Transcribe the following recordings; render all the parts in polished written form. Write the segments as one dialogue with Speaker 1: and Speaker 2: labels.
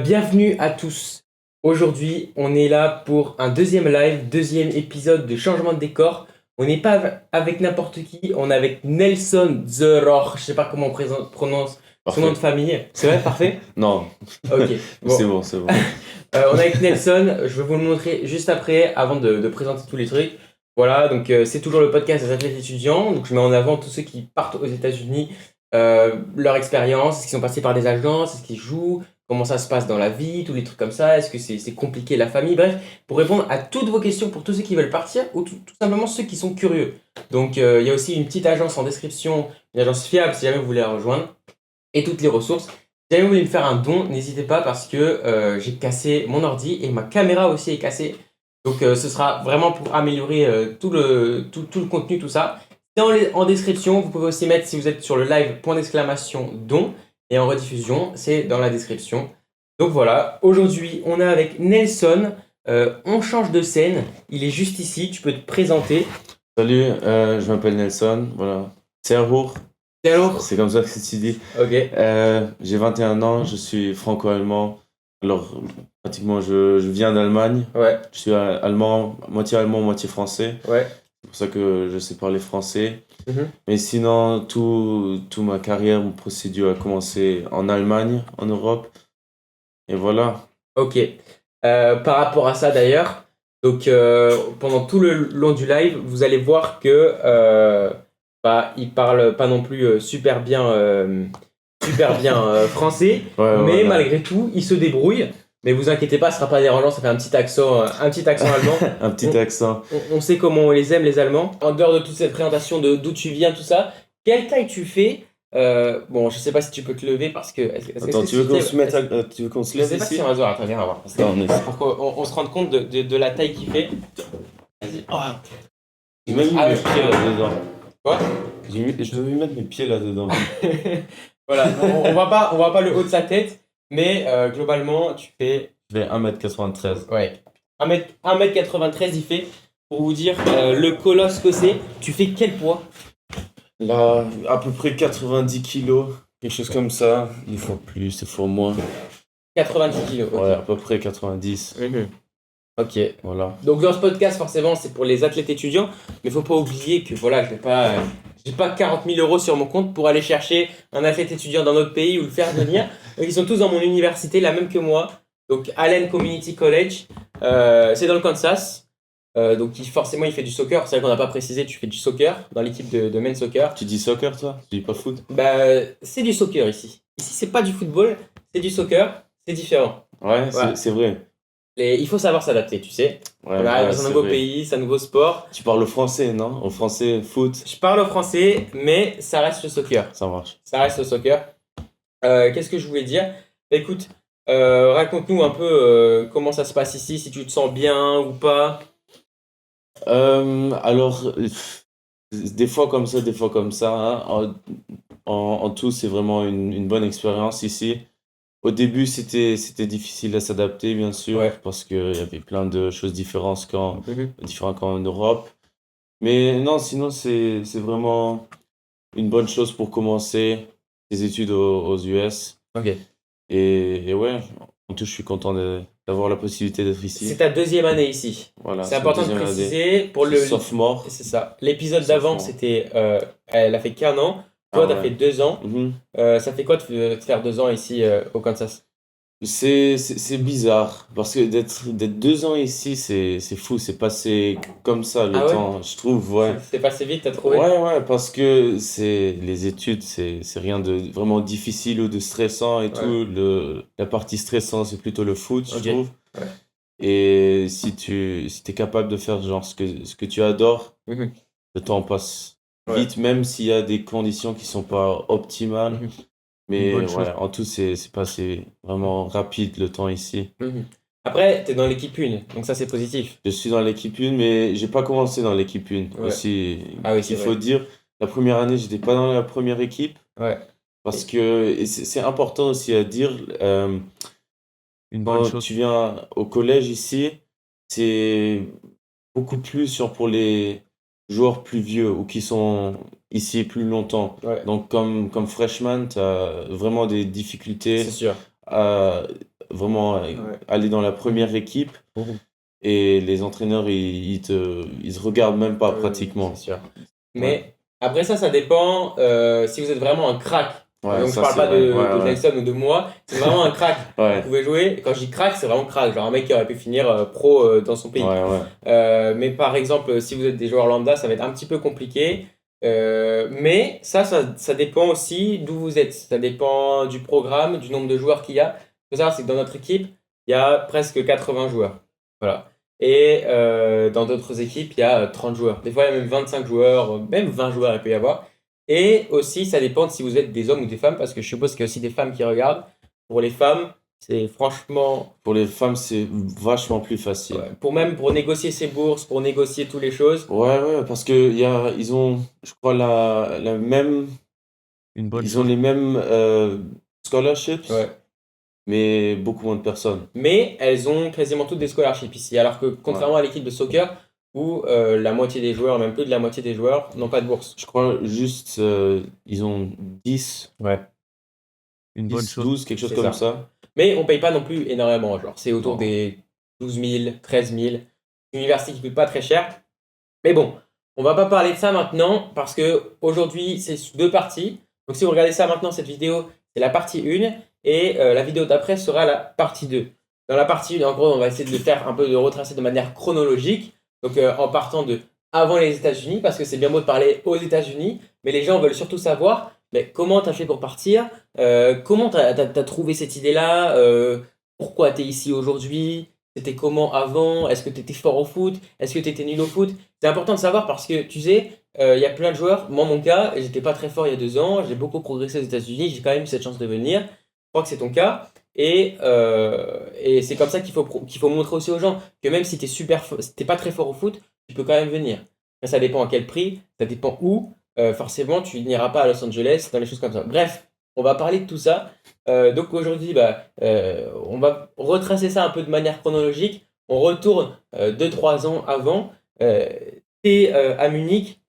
Speaker 1: Bienvenue à tous. Aujourd'hui, on est là pour un deuxième live, deuxième épisode de changement de décor. On n'est pas avec n'importe qui, on est avec Nelson The Roch. Je sais pas comment on prononce son nom de famille. C'est vrai, parfait?
Speaker 2: Non,
Speaker 1: Ok.
Speaker 2: c'est bon, c'est bon.
Speaker 1: On est avec Nelson, je vais vous le montrer juste après, avant de présenter tous les trucs. Voilà, donc c'est toujours le podcast des athlètes étudiants. Donc je mets en avant tous ceux qui partent aux États-Unis, leur expérience, est-ce qu'ils sont passés par des agences, est-ce qu'ils jouent, comment ça se passe dans la vie, tous les trucs comme ça, est-ce que c'est compliqué la famille, bref, pour répondre à toutes vos questions pour tous ceux qui veulent partir ou tout simplement ceux qui sont curieux. Donc il y a aussi une petite agence en description, une agence fiable si jamais vous voulez la rejoindre, et toutes les ressources. Si jamais vous voulez me faire un don, n'hésitez pas parce que j'ai cassé mon ordi et ma caméra aussi est cassée. Donc ce sera vraiment pour améliorer tout le contenu, tout ça. C'est en description, vous pouvez aussi mettre, si vous êtes sur le live, point d'exclamation don. Et en rediffusion, c'est dans la description. Donc voilà, aujourd'hui on est avec Nelson. On change de scène, il est juste ici, tu peux te présenter.
Speaker 2: Salut, je m'appelle Nelson, voilà. Serhour,
Speaker 1: Et alors?
Speaker 2: c'est comme ça que tu dis.
Speaker 1: Ok.
Speaker 2: J'ai 21 ans, je suis franco-allemand. Alors, pratiquement, je viens d'Allemagne.
Speaker 1: Ouais,
Speaker 2: Je suis allemand, moitié français.
Speaker 1: ouais.
Speaker 2: C'est pour ça que je sais parler français.
Speaker 1: Mhm.
Speaker 2: Mais sinon, toute ma carrière, mon procédure a commencé en Allemagne, en Europe. Et voilà.
Speaker 1: Ok. Par rapport à ça d'ailleurs, donc pendant tout le long du live, vous allez voir que il parle pas non plus super bien français,
Speaker 2: Ouais,
Speaker 1: mais
Speaker 2: voilà.
Speaker 1: malgré tout, il se débrouille. Mais vous inquiétez pas, ce sera pas dérangeant, ça fait un petit accent allemand.
Speaker 2: Un petit accent.
Speaker 1: On sait comment on les aime les Allemands. En dehors de toute cette présentation de d'où tu viens, tout ça, quelle taille tu fais? Bon, je sais pas si tu peux te lever parce que.
Speaker 2: Attends, tu veux qu'on se mette tu veux qu'on se
Speaker 1: Je
Speaker 2: lève
Speaker 1: sais pas
Speaker 2: ici?
Speaker 1: si on va se voir, attends, viens, on va voir.
Speaker 2: Non, mais
Speaker 1: Pour qu'on se rende compte de la taille qu'il fait. Vas-y. Oh.
Speaker 2: j'ai même mis
Speaker 1: Ah,
Speaker 2: mes
Speaker 1: ouais.
Speaker 2: pieds là-dedans.
Speaker 1: Quoi?
Speaker 2: Je devais mettre mes pieds là-dedans.
Speaker 1: Voilà, on voit pas le haut de sa tête, mais globalement, tu fais.
Speaker 2: Je fais 1m93.
Speaker 1: Ouais. 1m93, il fait. Pour vous dire, le colosse que c'est, tu fais quel poids?
Speaker 2: Là, à peu près 90 kilos, quelque chose comme ça. Des fois plus, des fois moins.
Speaker 1: 90 kilos. Ok.
Speaker 2: Ouais, à peu près 90.
Speaker 1: Mhm. Ok.
Speaker 2: Voilà.
Speaker 1: Donc dans ce podcast, forcément, c'est pour les athlètes étudiants, mais faut pas oublier que voilà, j'ai pas 40 000 euros sur mon compte pour aller chercher un athlète étudiant dans notre pays ou le faire venir. Donc, ils sont tous dans mon université, la même que moi. Donc Allen Community College, c'est dans le Kansas. Donc forcément, il fait du soccer. C'est vrai qu'on n'a pas précisé, tu fais du soccer dans l'équipe de men's soccer.
Speaker 2: Tu dis soccer, toi? Tu dis pas foot?
Speaker 1: Bah, c'est du soccer ici. Ici, c'est pas du football, c'est du soccer. C'est différent.
Speaker 2: Ouais,
Speaker 1: Ouais.
Speaker 2: c'est vrai.
Speaker 1: Il faut savoir s'adapter, tu sais.
Speaker 2: Ouais,
Speaker 1: On arrive
Speaker 2: ouais,
Speaker 1: dans un
Speaker 2: c'est
Speaker 1: nouveau
Speaker 2: vrai.
Speaker 1: pays, c'est un nouveau sport.
Speaker 2: Tu parles le français, non? Au français, foot,
Speaker 1: Je parle au français, mais ça reste le soccer.
Speaker 2: ça marche.
Speaker 1: Ça reste le soccer. Qu'est-ce que je voulais dire? Écoute, raconte-nous un peu comment ça se passe ici, si tu te sens bien ou pas.
Speaker 2: Alors, des fois comme ça, des fois comme ça, hein. En tout, c'est vraiment une bonne expérience ici. Au début, c'était difficile à s'adapter, bien sûr,
Speaker 1: Ouais.
Speaker 2: parce qu'il y avait plein de choses différentes
Speaker 1: Mhm.
Speaker 2: qu'en Europe. Mais non, sinon, c'est vraiment une bonne chose pour commencer les études aux US.
Speaker 1: Ok.
Speaker 2: Et ouais, en tout, je suis content d'avoir la possibilité d'être
Speaker 1: C'est
Speaker 2: ici.
Speaker 1: ta deuxième année ici.
Speaker 2: Voilà,
Speaker 1: C'est important de
Speaker 2: la deuxième année.
Speaker 1: préciser. Pour
Speaker 2: Je
Speaker 1: le.
Speaker 2: suis sophomore.
Speaker 1: C'est ça. L'épisode
Speaker 2: Sophomore.
Speaker 1: d'avant, c'était. Elle a fait qu'1 an. Toi,
Speaker 2: Ah
Speaker 1: t'as
Speaker 2: ouais.
Speaker 1: fait 2 ans.
Speaker 2: Mhm.
Speaker 1: Ça fait quoi de faire 2 ans ici au Kansas?
Speaker 2: C'est bizarre parce que d'être 2 ans ici, c'est fou, c'est passé comme ça le
Speaker 1: Ah ouais?
Speaker 2: temps, je trouve, ouais.
Speaker 1: C'est passé vite, t'as trouvé?
Speaker 2: Ouais, parce que les études, c'est rien de vraiment difficile ou de stressant et
Speaker 1: Ouais.
Speaker 2: tout. La partie stressante, c'est plutôt le foot, je
Speaker 1: Ok.
Speaker 2: trouve.
Speaker 1: Ouais.
Speaker 2: Et si t'es capable de faire genre ce que tu adores,
Speaker 1: Mhm.
Speaker 2: le temps passe
Speaker 1: Ouais.
Speaker 2: vite, même s'il y a des conditions qui sont pas optimales.
Speaker 1: Mhm.
Speaker 2: Mais
Speaker 1: Une bonne chose.
Speaker 2: ouais, en tout, c'est passé vraiment rapide le temps ici.
Speaker 1: Mhm. Après, t'es dans l'équipe 1, donc ça c'est positif.
Speaker 2: Je suis dans l'équipe 1, mais j'ai pas commencé dans l'équipe 1
Speaker 1: Ouais.
Speaker 2: aussi.
Speaker 1: Ah oui, c'est
Speaker 2: Il faut
Speaker 1: vrai.
Speaker 2: dire, la première année, j'étais pas dans la première équipe
Speaker 1: Ouais.
Speaker 2: parce que et c'est important aussi à dire.
Speaker 1: Une bonne
Speaker 2: Quand
Speaker 1: chose.
Speaker 2: tu viens au collège ici, c'est beaucoup plus pour les joueurs plus vieux ou qui sont ici plus longtemps.
Speaker 1: Ouais,
Speaker 2: Donc, comme freshman, tu as vraiment des difficultés
Speaker 1: c'est sûr.
Speaker 2: à, vraiment aller dans la première équipe. Et les entraîneurs, ils te regardent même pas pratiquement.
Speaker 1: C'est sûr. Mais après ça dépend si vous êtes vraiment un crack.
Speaker 2: Ouais,
Speaker 1: Donc
Speaker 2: ça,
Speaker 1: je parle
Speaker 2: c'est
Speaker 1: pas
Speaker 2: vrai.
Speaker 1: de Nelson ou de moi, c'est vraiment un crack.
Speaker 2: Ouais.
Speaker 1: Vous pouvez jouer, et quand je dis crack, c'est vraiment crack, genre un mec qui aurait pu finir pro dans son pays. Mais par exemple, si vous êtes des joueurs lambda, ça va être un petit peu compliqué. Mais ça dépend aussi d'où vous êtes. Ça dépend du programme, du nombre de joueurs qu'il y a. Il faut savoir, c'est que dans notre équipe, il y a presque 80 joueurs. Voilà. Et dans d'autres équipes, il y a 30 joueurs. Des fois, il y a même 25 joueurs, même 20 joueurs, il peut y avoir. Et aussi, ça dépend de si vous êtes des hommes ou des femmes, parce que je suppose qu'il y a aussi des femmes qui regardent. Pour les femmes, c'est franchement.
Speaker 2: Pour les femmes, c'est vachement plus facile.
Speaker 1: Pour négocier ses bourses, pour négocier toutes les choses.
Speaker 2: Ouais, parce que ils ont, je crois, la même. Ils ont les mêmes scholarships. Mais beaucoup moins de personnes.
Speaker 1: Mais elles ont quasiment toutes des scholarships ici. Alors que contrairement à l'équipe de soccer, où la moitié des joueurs, même plus de la moitié des joueurs, n'ont pas de bourse.
Speaker 2: Je crois juste, ils ont 10.
Speaker 3: Une
Speaker 2: 10,
Speaker 3: bonne chose.
Speaker 2: 12, quelque chose comme ça.
Speaker 1: Mais on paye pas non plus énormément. Genre, c'est autour des 12 000, 13 000. Une université qui coûte pas très cher. Mais bon, on va pas parler de ça maintenant parce que aujourd'hui c'est 2 parties. Donc si vous regardez ça maintenant, cette vidéo, c'est la partie 1 et la vidéo d'après sera la partie 2. Dans la partie 1, en gros, on va essayer de le faire un peu, de retracer de manière chronologique. Donc en partant de avant les États-Unis, parce que c'est bien beau de parler aux États-Unis, mais les gens veulent surtout savoir comment tu as fait pour partir, comment tu as trouvé cette idée-là, pourquoi tu es ici aujourd'hui, c'était comment avant, est-ce que tu étais fort au foot, est-ce que tu étais nul au foot. C'est important de savoir parce que tu sais, il y a plein de joueurs, moi mon cas, j'étais pas très fort il y a 2 ans, j'ai beaucoup progressé aux États-Unis, j'ai quand même eu cette chance de venir, je crois que c'est ton cas. Et c'est comme ça qu'il faut montrer aussi aux gens que même si t'es pas très fort au foot, tu peux quand même venir. Après, ça dépend à quel prix, ça dépend où. Forcément, tu n'iras pas à Los Angeles, dans les choses comme ça. Bref, on va parler de tout ça. Donc aujourd'hui, on va retracer ça un peu de manière chronologique. On retourne 2-3 ans avant. T'es à Munich.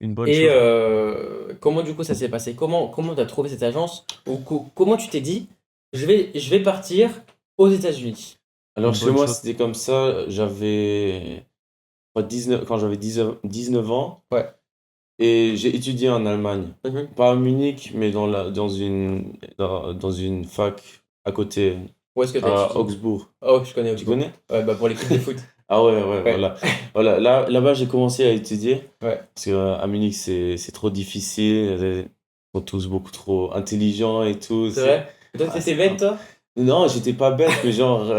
Speaker 3: Une bonne chose.
Speaker 1: Comment du coup ça s'est passé? Comment tu as trouvé cette agence? Ou comment tu t'es dit, je vais partir aux États-Unis?
Speaker 2: Alors chez moi, c'était comme ça. J'avais 19, quand j'avais 19 ans. Et j'ai étudié en Allemagne. Pas à Munich, mais dans une fac à côté.
Speaker 1: Où est-ce que tu as étudié?
Speaker 2: À Augsbourg.
Speaker 1: Oh, je connais
Speaker 2: Tu
Speaker 1: Augsbourg.
Speaker 2: connais?
Speaker 1: Ouais, pour l'équipe de foot.
Speaker 2: Ah ouais, voilà. Là-bas, j'ai commencé à étudier.
Speaker 1: Ouais.
Speaker 2: Parce qu'à Munich, c'est trop difficile. Ils sont tous beaucoup trop intelligents et tout.
Speaker 1: C'est vrai? Toi, t'étais bête, toi?
Speaker 2: Non, j'étais pas bête, mais genre,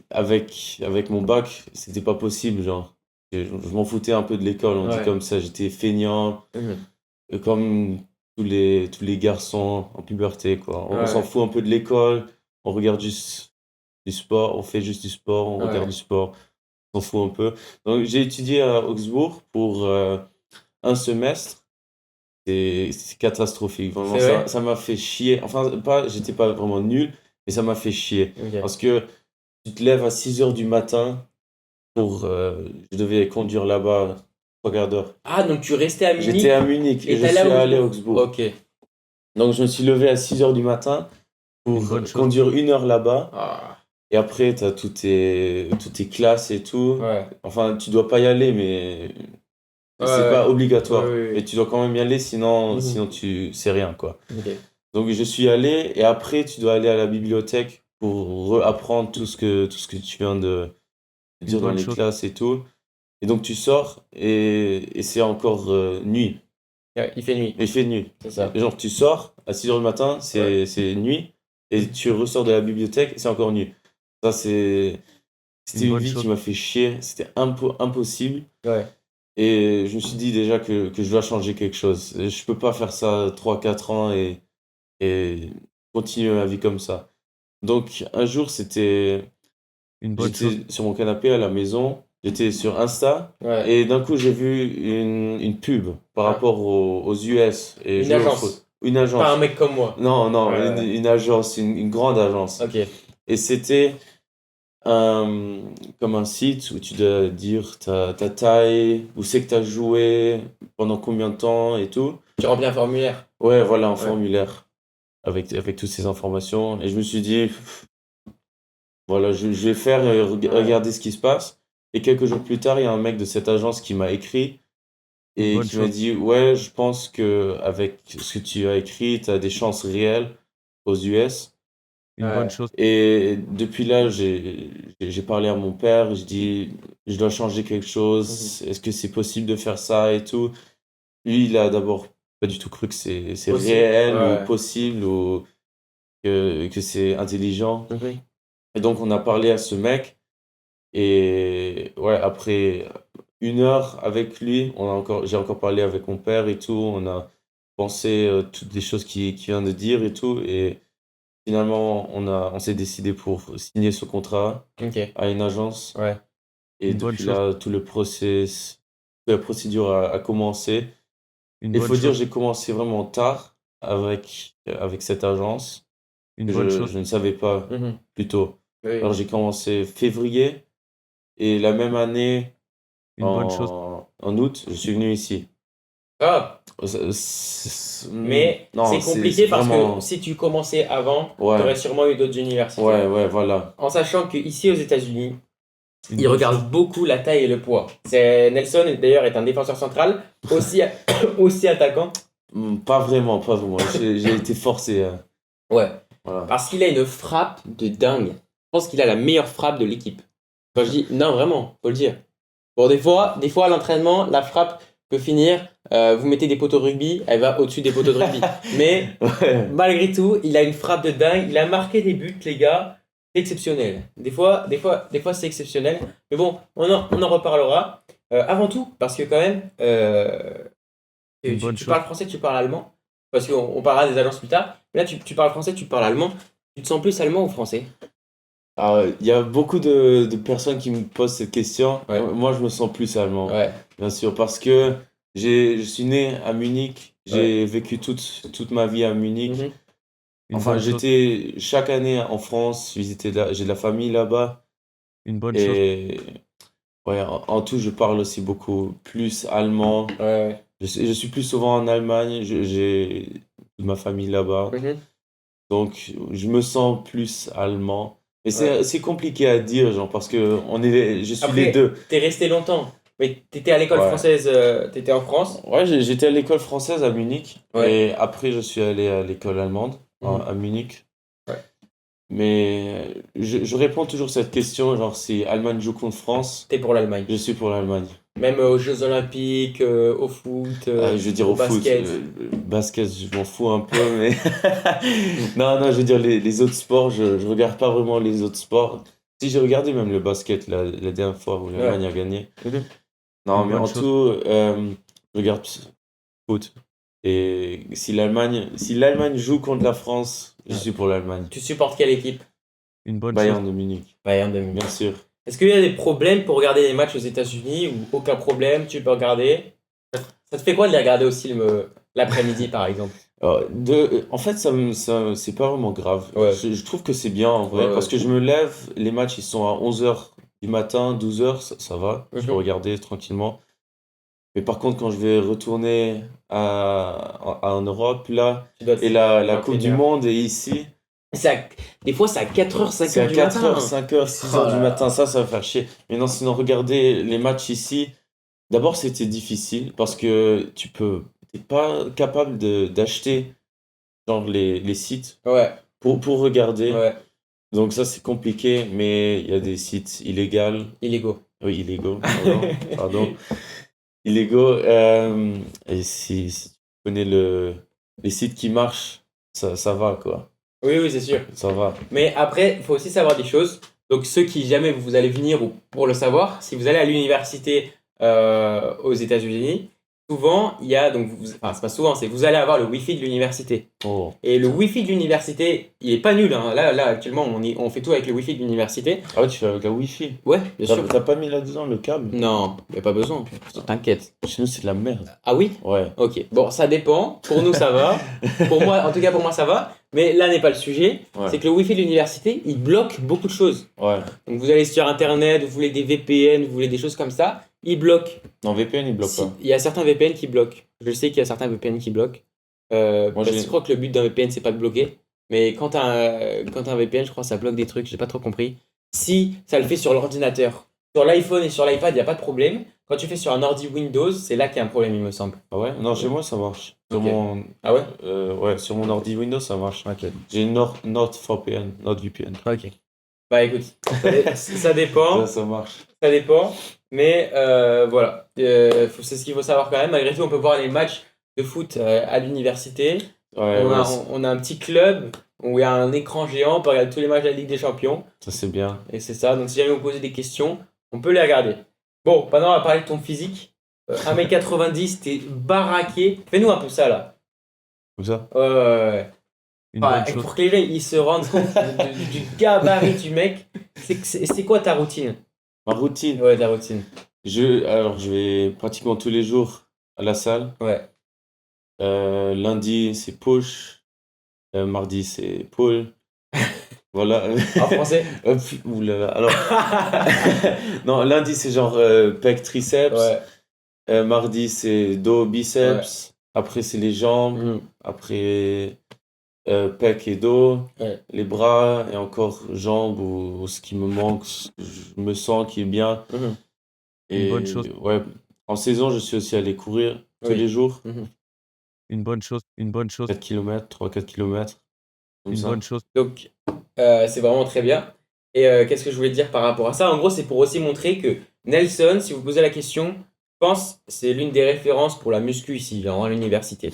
Speaker 2: avec mon bac, c'était pas possible, genre. Je m'en foutais un peu de l'école, on dit comme ça. J'étais feignant, comme tous les garçons en puberté, quoi. On s'en fout un peu de l'école, on regarde juste du sport, on fait juste du sport, on regarde du sport, on s'en fout un peu. Donc j'ai étudié à Augsbourg pour un semestre. C'est catastrophique, vraiment. Ça m'a fait chier. Enfin, j'étais pas vraiment nul, mais ça m'a fait chier. Parce que tu te lèves à 6h du matin je devais conduire là-bas 3 quarts d'heure.
Speaker 1: Ah, donc tu restais à Munich?
Speaker 2: J'étais à Munich et je suis allé à Augsbourg.
Speaker 1: Ok.
Speaker 2: Donc je me suis levé à 6h du matin pour conduire 1 heure là-bas. Et après, tu as toutes tes classes et tout. Enfin, tu dois pas y aller, mais c'est pas obligatoire. Mais tu dois quand même y aller, sinon tu sais rien, quoi. Donc je suis allé et après, tu dois aller à la bibliothèque pour apprendre tout ce que tu viens de dire dans les classes et tout. Et donc tu sors et c'est encore nuit.
Speaker 1: Il fait nuit.
Speaker 2: C'est ça. Genre tu sors à 6h du matin, c'est nuit. Et tu ressors de la bibliothèque, c'est encore nuit. Ça, c'était une vie qui m'a fait chier. C'était impossible. Et je me suis dit déjà que je dois changer quelque chose. Je peux pas faire ça 3-4 ans et continuer ma vie comme ça. Donc un jour, j'étais sur mon canapé à la maison, j'étais sur Insta et d'un coup j'ai vu une pub par rapport aux US. Et
Speaker 1: une agence.
Speaker 2: Une agence.
Speaker 1: Pas un mec comme moi.
Speaker 2: Non, une agence, une grande agence.
Speaker 1: Ok.
Speaker 2: Et c'était comme un site où tu dois dire ta taille, où c'est que tu as joué, pendant combien de temps et tout.
Speaker 1: Tu remplis un formulaire.
Speaker 2: Ouais, voilà, un formulaire avec toutes ces informations. Et je me suis dit, Voilà, je vais faire regarder ce qui se passe. Et quelques jours plus tard, il y a un mec de cette agence qui m'a écrit et qui m'a dit, ouais, je pense que avec ce que tu as écrit, tu as des chances réelles aux US.
Speaker 3: Une bonne chose.
Speaker 2: Et depuis là, j'ai parlé à mon père, je dis, je dois changer quelque chose, est-ce que c'est possible de faire ça et tout. Lui, il a d'abord pas du tout cru que c'est réel ou possible ou que c'est intelligent. Et donc, on a parlé à ce mec. Et ouais, après 1 heure avec lui, j'ai encore parlé avec mon père et tout. On a pensé toutes les choses qu'il vient de dire et tout. Et finalement, on s'est décidé pour signer ce contrat à une agence. Et depuis là, toute la procédure a commencé. Il faut dire, j'ai commencé vraiment tard avec cette agence. Je ne savais pas plus tôt. Alors j'ai commencé février et la même année, en août, je suis venu ici.
Speaker 1: Ah. Mais c'est compliqué parce que si tu commençais avant, tu aurais sûrement eu d'autres universités.
Speaker 2: Ouais, voilà.
Speaker 1: En sachant qu'ici aux États-Unis, ils regardent beaucoup la taille et le poids. Nelson, d'ailleurs, est un défenseur central, aussi attaquant.
Speaker 2: Pas vraiment. J'ai été forcé.
Speaker 1: Ouais. Voilà. Parce qu'il a une frappe de dingue. Je pense qu'il a la meilleure frappe de l'équipe. Quand je dis, non, vraiment, faut le dire. Bon, des fois à l'entraînement, la frappe peut finir, vous mettez des poteaux de rugby, elle va au-dessus des poteaux de rugby. Mais malgré tout, il a une frappe de dingue. Il a marqué des buts, les gars. C'est exceptionnel. Des fois, c'est exceptionnel. Mais bon, on en reparlera. Avant tout, parce que quand même, tu parles français, tu parles allemand. Parce qu'on parlera des agences plus tard. Mais là, tu parles français, tu parles allemand. Tu te sens plus allemand ou français ?
Speaker 2: Il y a beaucoup de personnes qui me posent cette question. Moi, je me sens plus allemand, bien sûr, parce que je suis né à Munich. J'ai vécu toute ma vie à Munich. Enfin, j'étais chaque année en France, j'ai de la famille là-bas.
Speaker 3: Une bonne chose.
Speaker 2: Ouais, en tout, je parle aussi beaucoup plus allemand. Je suis plus souvent en Allemagne, j'ai toute ma famille là-bas. Donc, je me sens plus allemand. Mais c'est compliqué à dire, genre, parce que je suis les deux.
Speaker 1: T'es resté longtemps, mais t'étais à l'école française, t'étais en France ?
Speaker 2: Ouais, j'étais à l'école française à Munich. Et après, je suis allé à l'école allemande à Munich. Mais je réponds toujours à cette question, genre si Allemagne joue contre France.
Speaker 1: T'es pour l'Allemagne.
Speaker 2: Je suis pour l'Allemagne.
Speaker 1: Même aux Jeux Olympiques, au foot,
Speaker 2: je veux dire au basket. Basket, je m'en fous un peu, mais non, je veux dire les autres sports, je regarde pas vraiment les autres sports. Si j'ai regardé même le basket la dernière fois où l'Allemagne a gagné. Non, mais en tout, je regarde foot. Et si l'Allemagne joue contre la France, je suis pour l'Allemagne.
Speaker 1: Tu supportes quelle équipe ?
Speaker 2: Bayern de Munich.
Speaker 1: Bayern de Munich.
Speaker 2: Bien sûr.
Speaker 1: Est-ce qu'il y a des problèmes pour regarder les matchs aux États-Unis ou aucun problème, tu peux regarder ? Ça te fait quoi de les regarder aussi l'après-midi par exemple ?
Speaker 2: En fait, c'est pas vraiment grave. Je trouve que c'est bien en vrai, parce que je me lève, les matchs ils sont à 11h du matin, 12h, ça va, je peux regarder tranquillement. Mais par contre, quand je vais retourner en Europe, là, et la Coupe du Monde est ici.
Speaker 1: Des fois, c'est à 4h, 5h du
Speaker 2: matin.
Speaker 1: C'est à
Speaker 2: 4h, 5h, 6h du matin, ça va faire chier. Mais non, sinon, regarder les matchs ici, d'abord, c'était difficile parce que t'es pas capable d'acheter genre les sites pour regarder. Donc ça, c'est compliqué, mais il y a des sites illégaux. Oui, illégaux, pardon. Illégaux. Et si tu connais les sites qui marchent, ça va, quoi.
Speaker 1: Oui, c'est sûr.
Speaker 2: Ça va.
Speaker 1: Mais après, il faut aussi savoir des choses. Donc, ceux qui jamais vous allez venir ou pour le savoir, si vous allez à l'université aux États-Unis, souvent, il y a donc, enfin, c'est pas souvent, c'est vous allez avoir le Wi-Fi de l'université. Et le Wi-Fi de l'université, il est pas nul. Hein. Là, actuellement, on fait tout avec le Wi-Fi de l'université.
Speaker 2: Ah ouais, tu fais avec la Wi-Fi ?
Speaker 1: Ouais, bien sûr.
Speaker 2: T'as pas mis là-dedans le câble ?
Speaker 1: Non, il n'y a pas besoin. T'inquiète.
Speaker 2: Chez nous, c'est de la merde.
Speaker 1: Ah oui ?
Speaker 2: Ouais.
Speaker 1: Ok. Bon, ça dépend. Pour nous, ça va. Pour moi, en tout cas, pour moi, ça va. Mais là n'est pas le sujet. C'est que le Wi-Fi de l'université, il bloque beaucoup de choses. Donc, vous allez sur Internet, vous voulez des VPN, vous voulez des choses comme ça. Il bloque.
Speaker 2: Non, VPN, il bloque pas.
Speaker 1: Il y a certains VPN qui bloquent. Je sais qu'il y a certains VPN qui bloquent. Je crois que le but d'un VPN, c'est pas de bloquer. Mais quand t'as un VPN, je crois que ça bloque des trucs. J'ai pas trop compris. si ça le fait sur l'ordinateur. Sur l'iPhone et sur l'iPad, il n'y a pas de problème. Quand tu fais sur un ordi Windows, c'est là qu'il y a un problème, il me semble.
Speaker 2: Ah ouais? Non, chez moi, ça marche. Sur
Speaker 1: Ok.
Speaker 2: mon,
Speaker 1: Ah ouais?
Speaker 2: ouais, sur mon ordi Windows, ça marche.
Speaker 1: Ok.
Speaker 2: J'ai une NordVPN.
Speaker 1: Ok. Bah écoute, ça dépend.
Speaker 2: Ça marche.
Speaker 1: Ça dépend. Mais voilà. C'est ce qu'il faut savoir quand même. Malgré tout, on peut voir les matchs de foot à l'université.
Speaker 2: Ouais,
Speaker 1: On
Speaker 2: ouais,
Speaker 1: on a un petit club où il y a un écran géant. On peut regarder tous les matchs de la Ligue des Champions.
Speaker 2: ça c'est bien.
Speaker 1: Et c'est ça. Donc si jamais vous posez des questions, on peut les regarder. Bon, maintenant on va parler de ton physique. 1m90, t'es baraqué. Fais-nous un peu ça là.
Speaker 2: Comme ça?
Speaker 1: Ouais.
Speaker 3: Une
Speaker 1: Enfin,
Speaker 3: bonne chose.
Speaker 1: pour que les gens ils se rendent compte du gabarit du mec, c'est quoi ta routine?
Speaker 2: Ma routine.
Speaker 1: Ouais, ta routine.
Speaker 2: Alors, je vais pratiquement tous les jours à la salle.
Speaker 1: Ouais.
Speaker 2: Lundi, c'est push. Mardi, c'est pull. Voilà.
Speaker 1: En français?
Speaker 2: Oulala. Alors, non, lundi, c'est genre pec, triceps.
Speaker 1: Ouais.
Speaker 2: Mardi, c'est dos, biceps. Après, c'est les jambes.
Speaker 1: Mhm.
Speaker 2: Après, pec et dos.
Speaker 1: Ouais.
Speaker 2: Les bras et encore jambes ou ce qui me manque, ce que je me sens qui est bien.
Speaker 1: Mhm.
Speaker 2: Et
Speaker 3: Une bonne chose.
Speaker 2: ouais, en saison, je suis aussi allé courir tous
Speaker 1: Oui.
Speaker 2: les jours.
Speaker 1: Mhm.
Speaker 3: Une bonne chose.
Speaker 2: 4 km, 3-4 km. Comme
Speaker 3: Une
Speaker 2: ça.
Speaker 3: bonne chose.
Speaker 1: Donc, c'est vraiment très bien. Et qu'est-ce que je voulais dire par rapport à ça? En gros, c'est pour aussi montrer que Nelson, si vous posez la question, je pense que c'est l'une des références pour la muscu ici, genre à l'université.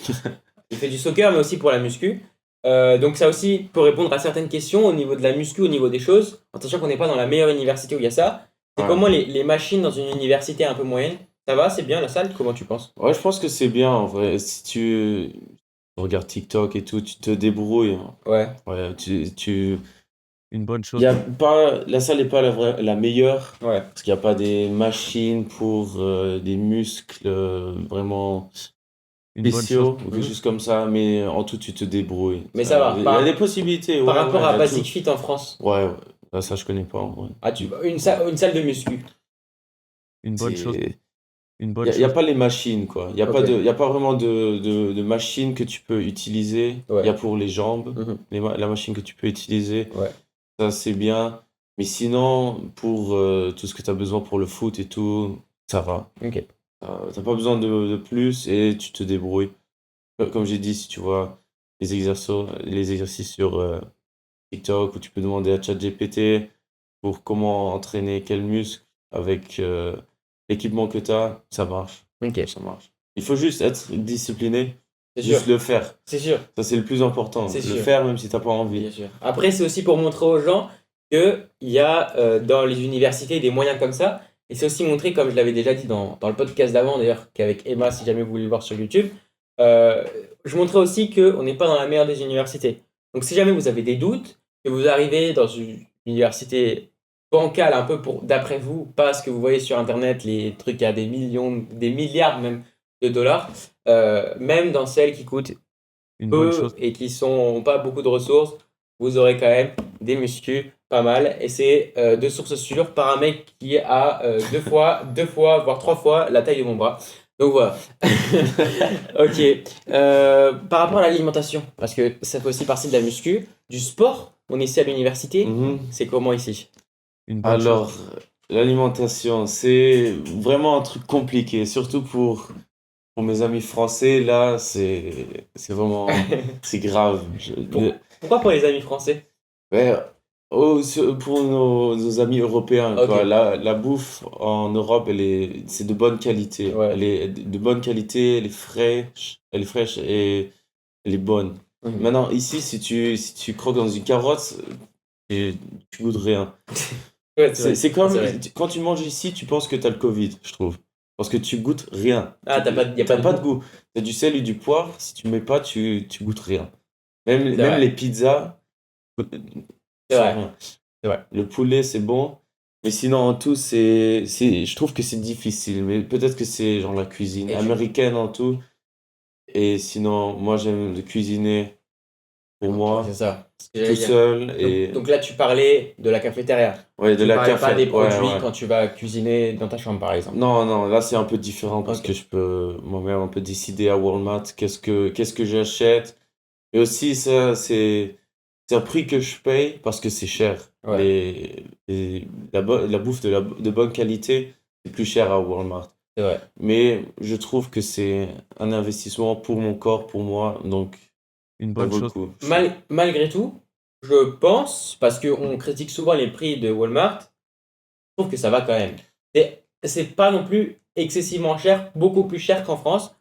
Speaker 1: Il fait du soccer, mais aussi pour la muscu. Donc ça aussi peut répondre à certaines questions au niveau de la muscu, au niveau des choses, en sachant qu'on n'est pas dans la meilleure université où il y a ça. C'est
Speaker 2: Ouais.
Speaker 1: comment les machines dans une université un peu moyenne? Ça va, c'est bien la salle? Comment tu penses?
Speaker 2: Ouais, je pense que c'est bien en vrai. Si tu regardes TikTok et tout, tu te débrouilles.
Speaker 1: Ouais.
Speaker 2: Ouais,
Speaker 3: Une bonne chose.
Speaker 2: y a pas... La salle n'est pas la meilleure
Speaker 1: Ouais.
Speaker 2: parce qu'il n'y a pas des machines pour des muscles vraiment
Speaker 3: Une bonne
Speaker 2: spéciaux
Speaker 3: chose.
Speaker 2: ou quelque chose comme ça, mais en tout, tu te débrouilles.
Speaker 1: Mais ça va,
Speaker 2: Il y
Speaker 1: par-
Speaker 2: a des possibilités.
Speaker 1: Par
Speaker 2: ouais,
Speaker 1: rapport
Speaker 2: ouais,
Speaker 1: à
Speaker 2: il y a
Speaker 1: Basic
Speaker 2: tout.
Speaker 1: Fit en France,
Speaker 2: Ouais, ouais. Là, ça, je connais pas en vrai.
Speaker 1: une salle de muscu.
Speaker 3: Une bonne chose.
Speaker 2: C'est-
Speaker 3: Une
Speaker 2: Il
Speaker 3: bonne
Speaker 2: n'y a,
Speaker 3: chose.
Speaker 2: pas les machines, quoi. Il n'y a,
Speaker 1: Ok.
Speaker 2: y a pas vraiment de machine que tu peux utiliser. Il
Speaker 1: Ouais.
Speaker 2: y a pour les jambes,
Speaker 1: Mhm.
Speaker 2: la machine que tu peux utiliser.
Speaker 1: Ouais.
Speaker 2: Ça, c'est bien. Mais sinon, pour tout ce que tu as besoin pour le foot et tout, ça va.
Speaker 1: Ok.
Speaker 2: T'as pas besoin de plus et tu te débrouilles. Comme j'ai dit, si tu vois les exercices sur TikTok où tu peux demander à ChatGPT pour comment entraîner quel muscle avec l'équipement que tu as, ça marche.
Speaker 1: Ok.
Speaker 2: Ça marche. Il faut juste être discipliné,
Speaker 1: C'est
Speaker 2: juste
Speaker 1: sûr.
Speaker 2: le faire.
Speaker 1: C'est sûr.
Speaker 2: Ça, c'est le plus important.
Speaker 1: C'est
Speaker 2: Le
Speaker 1: sûr.
Speaker 2: faire même si t'as pas envie.
Speaker 1: Bien sûr. Après, c'est aussi pour montrer aux gens qu'il y a dans les universités des moyens comme ça. Et c'est aussi montrer, comme je l'avais déjà dit dans le podcast d'avant, d'ailleurs, qu'avec Emma, si jamais vous voulez le voir sur YouTube, je montrais aussi qu'on n'est pas dans la meilleure des universités. Donc, si jamais vous avez des doutes, que vous arrivez dans une université bancale, un peu d'après vous, pas ce que vous voyez sur Internet, les trucs à des millions, des milliards même de dollars, même dans celles qui coûtent
Speaker 3: Une bonne
Speaker 1: peu
Speaker 3: chose.
Speaker 1: et qui sont pas beaucoup de ressources, vous aurez quand même des muscles pas mal. Et c'est de sources sûres par un mec qui a deux fois, voire 3 fois la taille de mon bras. Donc voilà. Ok. Par rapport à l'alimentation, parce que ça fait aussi partie de la muscu, du sport, on est ici à l'université,
Speaker 2: Mhm.
Speaker 1: c'est comment ici?
Speaker 3: Une bonne chose.
Speaker 2: Alors, l'alimentation, c'est vraiment un truc compliqué, surtout pour mes amis français. Là, c'est vraiment c'est grave.
Speaker 1: Pourquoi pour les amis français?
Speaker 2: Ouais, pour nos amis européens,
Speaker 1: Ok.
Speaker 2: quoi. La bouffe en Europe, c'est de bonne qualité.
Speaker 1: Ouais.
Speaker 2: Elle est de bonne qualité, elle est fraîche et elle est bonne.
Speaker 1: Mhm.
Speaker 2: Maintenant, ici, si tu croques dans une carotte, tu goûtes rien.
Speaker 1: Ouais, c'est vrai.
Speaker 2: C'est comme
Speaker 1: C'est vrai.
Speaker 2: quand tu manges ici, tu penses que tu as le Covid, je trouve. Parce que tu goûtes rien.
Speaker 1: Ah, y a pas
Speaker 2: T'as
Speaker 1: de
Speaker 2: de goût. Tu as du sel et du poivre, si tu mets pas, tu goûtes rien. Même
Speaker 1: vrai.
Speaker 2: les pizzas,
Speaker 1: C'est vrai.
Speaker 2: rien.
Speaker 1: C'est vrai.
Speaker 2: Le poulet, c'est bon. Mais sinon, en tout, je trouve que c'est difficile. Mais peut-être que c'est genre la cuisine
Speaker 1: Et
Speaker 2: américaine en tout. Et sinon, moi, j'aime de cuisiner pour moi,
Speaker 1: C'est ça. Ce que j'allais
Speaker 2: tout
Speaker 1: dire.
Speaker 2: seul. Et
Speaker 1: Donc là, tu parlais de la cafétéria.
Speaker 2: ouais, de
Speaker 1: Tu
Speaker 2: la
Speaker 1: parlais
Speaker 2: café.
Speaker 1: pas des
Speaker 2: Ouais,
Speaker 1: produits
Speaker 2: ouais.
Speaker 1: quand tu vas cuisiner dans ta chambre, par exemple.
Speaker 2: Non, non, là, c'est un peu différent parce
Speaker 1: Ok.
Speaker 2: que je peux moi-même un peu décider à Walmart qu'est-ce que j'achète. Et aussi, ça, c'est un prix que je paye parce que c'est cher.
Speaker 1: Ouais.
Speaker 2: Et la bouffe de bonne qualité, c'est plus cher à Walmart.
Speaker 1: C'est vrai.
Speaker 2: Mais je trouve que c'est un investissement pour mon corps, pour moi, donc
Speaker 3: Une
Speaker 2: ça
Speaker 3: bonne
Speaker 2: vaut le
Speaker 3: chose.
Speaker 2: coup.
Speaker 1: Malgré tout, je pense, parce qu'on critique souvent les prix de Walmart, je trouve que ça va quand même. C'est pas non plus excessivement cher, beaucoup plus cher qu'en France.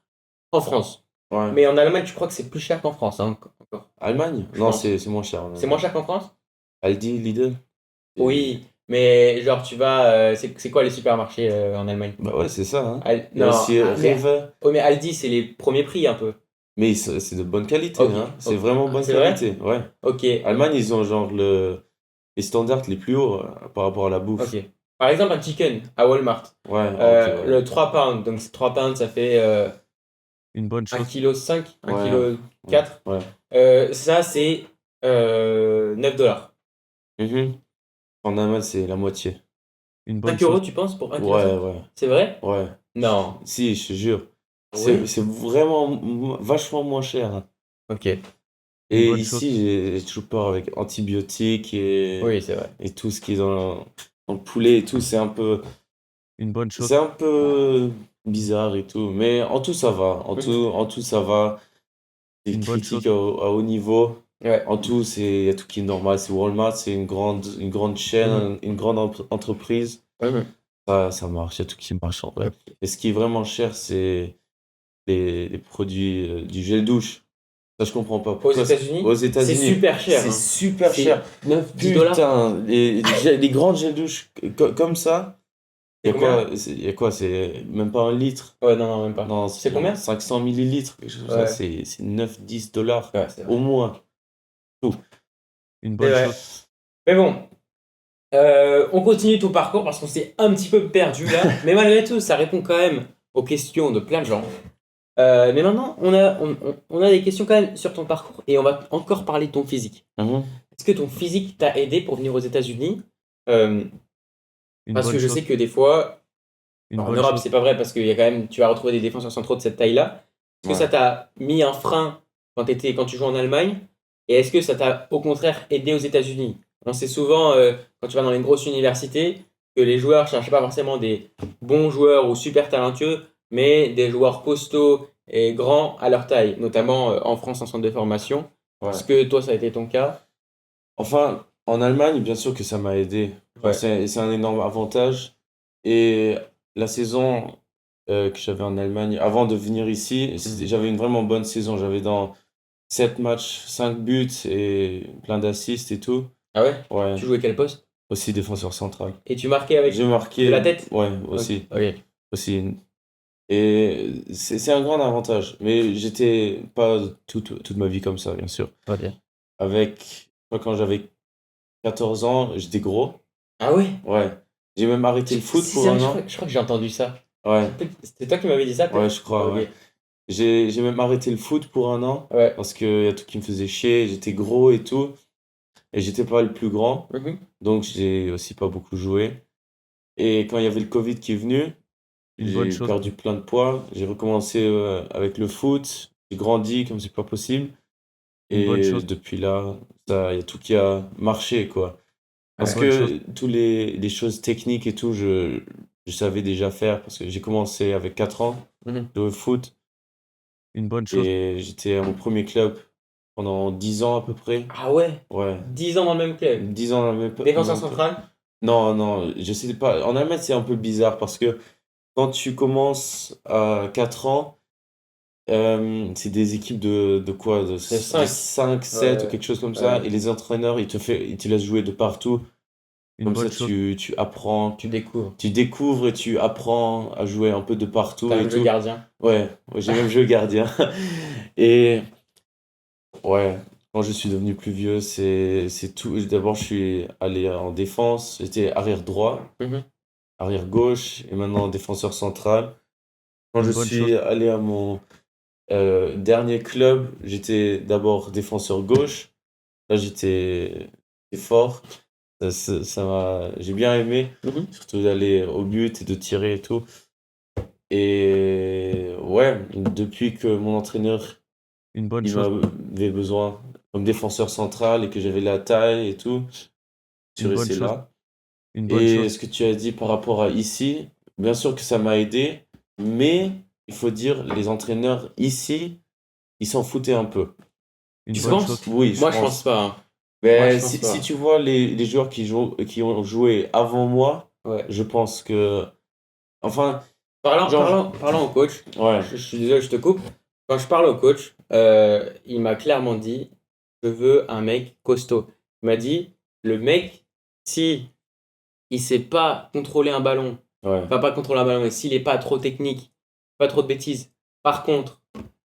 Speaker 1: En France.
Speaker 2: Ouais.
Speaker 1: Mais en Allemagne, je crois que c'est plus cher qu'en France. Hein, encore.
Speaker 2: Allemagne?
Speaker 1: Je
Speaker 2: Non,
Speaker 1: pense.
Speaker 2: c'est moins cher.
Speaker 1: C'est moins cher qu'en France?
Speaker 2: Aldi, Lidl?
Speaker 1: Oui, mais genre tu vas. C'est quoi les supermarchés en Allemagne?
Speaker 2: Bah ouais, c'est ça, hein. Il y
Speaker 1: Non,
Speaker 2: a aussi Rewe.
Speaker 1: oh, mais Aldi, c'est les premiers prix un peu.
Speaker 2: Mais c'est de bonne qualité,
Speaker 1: Ok,
Speaker 2: hein. C'est
Speaker 1: ok.
Speaker 2: vraiment bonne
Speaker 1: C'est vrai?
Speaker 2: qualité, ouais.
Speaker 1: Ok,
Speaker 2: Allemagne, ils ont genre les standards les plus hauts par rapport à la bouffe.
Speaker 1: ok. Par exemple, un chicken à Walmart.
Speaker 2: Ouais, ok, ouais.
Speaker 1: Le 3 pounds. Donc 3 pounds, ça fait
Speaker 3: Une bonne
Speaker 1: 1,5
Speaker 3: chose.
Speaker 1: kg, 1,4
Speaker 2: Ouais.
Speaker 1: kg.
Speaker 2: Ouais.
Speaker 1: Ça, c'est 9 $.
Speaker 2: Mhm. En Allemagne, c'est la moitié.
Speaker 3: Une bonne
Speaker 1: 5 euros,
Speaker 3: chose.
Speaker 1: tu penses, pour 1,5 kg?
Speaker 2: Ouais.
Speaker 1: C'est vrai?
Speaker 2: Ouais.
Speaker 1: Non.
Speaker 2: Si, je te jure.
Speaker 1: Oui.
Speaker 2: C'est vraiment vachement moins cher, hein.
Speaker 1: Ok.
Speaker 3: Une
Speaker 2: Et
Speaker 3: bonne
Speaker 2: ici, j'ai toujours peur avec antibiotiques
Speaker 1: Oui, c'est vrai.
Speaker 2: et tout ce qui est dans le poulet et tout.
Speaker 3: Une bonne chose.
Speaker 2: C'est un peu bizarre et tout. Mais en tout, ça va. En tout, ça va. C'est
Speaker 3: Une bonne
Speaker 2: critique à haut niveau.
Speaker 1: Ouais.
Speaker 2: En tout, il y a tout qui est normal. C'est Walmart, c'est une grande chaîne, une grande entreprise.
Speaker 1: Ouais.
Speaker 2: Ça marche, il y a tout qui marche en vrai. Et ce qui est vraiment cher, c'est les produits du gel douche. Ça, je comprends pas.
Speaker 1: Aux
Speaker 2: Pourquoi
Speaker 1: États-Unis,
Speaker 2: Aux
Speaker 1: c'est
Speaker 2: États-unis,
Speaker 1: super cher.
Speaker 2: c'est
Speaker 1: Hein.
Speaker 2: super
Speaker 1: C'est
Speaker 2: cher.
Speaker 1: 10 $.
Speaker 2: Putain, les grandes gel douches comme ça, il
Speaker 1: C'est
Speaker 2: y a quoi? C'est même pas un litre.
Speaker 1: Ouais, non, même pas.
Speaker 2: Non,
Speaker 1: C'est combien?
Speaker 2: 500 millilitres, quelque chose comme
Speaker 1: Ouais.
Speaker 2: ça. C'est 9-10 $.
Speaker 1: Ouais, c'est vrai.
Speaker 2: Au moins.
Speaker 3: Une
Speaker 1: C'est
Speaker 3: bonne
Speaker 1: vrai.
Speaker 3: chose.
Speaker 1: Mais bon, on continue ton parcours parce qu'on s'est un petit peu perdu là. Mais malgré tout, ça répond quand même aux questions de plein de gens. Mais maintenant, on a des questions quand même sur ton parcours et on va encore parler de ton physique.
Speaker 2: Mhm.
Speaker 1: Est-ce que ton physique t'a aidé pour venir aux États-Unis? Parce
Speaker 3: Une
Speaker 1: que
Speaker 3: bonne
Speaker 1: je
Speaker 3: chose.
Speaker 1: sais que des fois,
Speaker 3: Une
Speaker 1: en
Speaker 3: bonne
Speaker 1: Europe,
Speaker 3: chose.
Speaker 1: c'est pas vrai parce qu'il y a quand même, tu vas retrouver des défenseurs centraux de cette taille-là. Est-ce que
Speaker 2: Ouais.
Speaker 1: ça t'a mis un frein quand tu joues en Allemagne? Et est-ce que ça t'a au contraire aidé aux États-Unis? On sait souvent, quand tu vas dans les grosses universités, que les joueurs cherchent pas forcément des bons joueurs ou super talentueux, mais des joueurs costauds et grands à leur taille, notamment en France en centre de formation.
Speaker 2: Ouais.
Speaker 1: Est-ce que toi, ça a été ton cas?
Speaker 2: Enfin, en Allemagne, bien sûr que ça m'a aidé. Genre,
Speaker 1: Ouais.
Speaker 2: c'est un énorme avantage. Et la saison que j'avais en Allemagne, avant de venir ici, j'avais une vraiment bonne saison. J'avais dans 7 matchs, 5 buts et plein d'assists et tout.
Speaker 1: Ah ouais?
Speaker 2: Ouais,
Speaker 1: Tu jouais quel poste?
Speaker 2: aussi défenseur central.
Speaker 1: Et tu marquais avec
Speaker 2: J'ai marqué.
Speaker 1: de la tête?
Speaker 2: Ouais, aussi.
Speaker 1: Ok.
Speaker 2: Aussi. Et c'est un grand avantage. Mais j'étais pas toute ma vie comme ça, bien sûr.
Speaker 1: Ok.
Speaker 2: Quand j'avais 14 ans, j'étais gros.
Speaker 1: Ah ouais?
Speaker 2: Ouais. J'ai même arrêté le foot
Speaker 1: Si,
Speaker 2: pour
Speaker 1: c'est
Speaker 2: un
Speaker 1: vrai,
Speaker 2: an.
Speaker 1: je crois que j'ai entendu ça.
Speaker 2: Ouais,
Speaker 1: C'était toi qui m'avais dit ça, peut-être?
Speaker 2: ouais, je crois,
Speaker 1: Ok.
Speaker 2: ouais. J'ai même arrêté le foot pour un an
Speaker 1: Ouais.
Speaker 2: parce qu'il y a tout qui me faisait chier. J'étais gros et tout. Et j'étais pas le plus grand.
Speaker 1: Mhm.
Speaker 2: Donc, j'ai aussi pas beaucoup joué. Et quand il y avait le Covid qui est venu,
Speaker 3: Une bonne
Speaker 2: j'ai
Speaker 3: chose.
Speaker 2: perdu plein de poids. J'ai recommencé avec le foot. J'ai grandi comme c'est pas possible.
Speaker 3: Une bonne
Speaker 2: Et
Speaker 3: chose.
Speaker 2: depuis là, il y a tout qui a marché, quoi. Parce
Speaker 3: Une bonne chose.
Speaker 2: que tous les choses techniques et tout, je savais déjà faire parce que j'ai commencé avec 4 ans
Speaker 1: Mhm.
Speaker 2: de foot
Speaker 3: Une bonne chose.
Speaker 2: et j'étais à mon premier club pendant 10 ans à peu près.
Speaker 1: Ah ouais?
Speaker 2: Ouais,
Speaker 1: 10 ans dans le même club.
Speaker 2: 10 ans dans le même
Speaker 1: Défenseur
Speaker 2: même club.
Speaker 1: central?
Speaker 2: Non, je sais pas. En Allemagne, c'est un peu bizarre parce que quand tu commences à 4 ans, c'est des équipes de quoi? De
Speaker 1: cinq.
Speaker 2: 5, 7
Speaker 1: Ouais.
Speaker 2: ou quelque chose comme ça.
Speaker 1: Ouais.
Speaker 2: Et les entraîneurs, ils te laissent jouer de partout.
Speaker 3: Une
Speaker 2: Comme
Speaker 3: bonne
Speaker 2: ça,
Speaker 3: chose.
Speaker 2: tu apprends.
Speaker 1: Tu découvres.
Speaker 2: Tu découvres et tu apprends à jouer un peu de partout
Speaker 1: T'as
Speaker 2: et
Speaker 1: un jeu
Speaker 2: tout.
Speaker 1: gardien.
Speaker 2: Ouais, j'ai même joué gardien. Et ouais, quand je suis devenu plus vieux, c'est tout. D'abord, je suis allé en défense. J'étais arrière droit,
Speaker 1: Mhm.
Speaker 2: arrière gauche et maintenant défenseur central. Quand
Speaker 3: Une
Speaker 2: je
Speaker 3: bonne
Speaker 2: suis
Speaker 3: chose.
Speaker 2: allé à mon dernier club, j'étais d'abord défenseur gauche. Là, j'étais fort. J'ai bien aimé,
Speaker 1: Mhm.
Speaker 2: surtout d'aller au but et de tirer et tout. Et ouais, depuis que mon entraîneur
Speaker 3: Une bonne
Speaker 2: il
Speaker 3: chose.
Speaker 2: m'avait besoin comme défenseur central et que j'avais la taille et tout, je suis
Speaker 3: Une bonne
Speaker 2: resté
Speaker 3: chose.
Speaker 2: là.
Speaker 3: Une bonne
Speaker 2: Et
Speaker 3: chose.
Speaker 2: ce que tu as dit par rapport à ici, bien sûr que ça m'a aidé, mais il faut dire, les entraîneurs ici, ils s'en foutaient un peu.
Speaker 3: Une
Speaker 1: Tu
Speaker 3: bonne
Speaker 1: penses?
Speaker 3: chose.
Speaker 2: Oui, je
Speaker 1: Moi, je
Speaker 2: pense.
Speaker 1: pense pas. Moi,
Speaker 2: Mais
Speaker 1: je pense
Speaker 2: si
Speaker 1: pas.
Speaker 2: tu vois les joueurs qui ont joué avant moi,
Speaker 1: Ouais.
Speaker 2: je pense que. Enfin,
Speaker 1: Parlant,
Speaker 2: genre.
Speaker 1: parlant, parlant au coach,
Speaker 2: Ouais,
Speaker 1: je suis désolé, je te coupe. Quand je parle au coach, il m'a clairement dit, je veux un mec costaud. Il m'a dit, le mec, si il sait pas contrôler un ballon,
Speaker 2: ouais,
Speaker 1: enfin pas contrôler un ballon, mais s'il est pas trop technique, pas trop de bêtises. Par contre,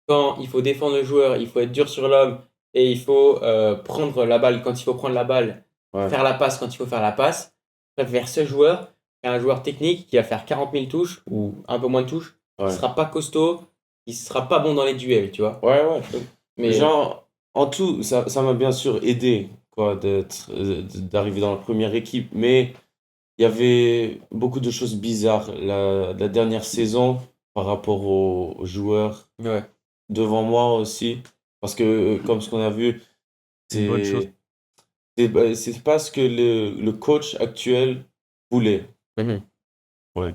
Speaker 1: quand il faut défendre le joueur, il faut être dur sur l'homme et il faut prendre la balle quand il faut prendre la balle,
Speaker 2: ouais,
Speaker 1: faire la passe quand il faut faire la passe. Je préfère ce joueur qu'un joueur technique qui va faire 40 000 touches ou un peu moins de touches, qui
Speaker 2: ouais.
Speaker 1: sera pas costaud, qui sera pas bon dans les duels, tu vois.
Speaker 2: Ouais, ouais.
Speaker 1: Mais
Speaker 2: Genre, en tout, ça m'a bien sûr aidé, quoi, d'arriver dans la première équipe. Mais il y avait beaucoup de choses bizarres la dernière saison par rapport aux joueurs
Speaker 1: ouais.
Speaker 2: devant moi aussi. Parce que, comme ce qu'on a vu,
Speaker 3: Une bonne chose.
Speaker 2: c'est pas ce que le coach actuel voulait.
Speaker 1: Mhm.
Speaker 3: Ouais.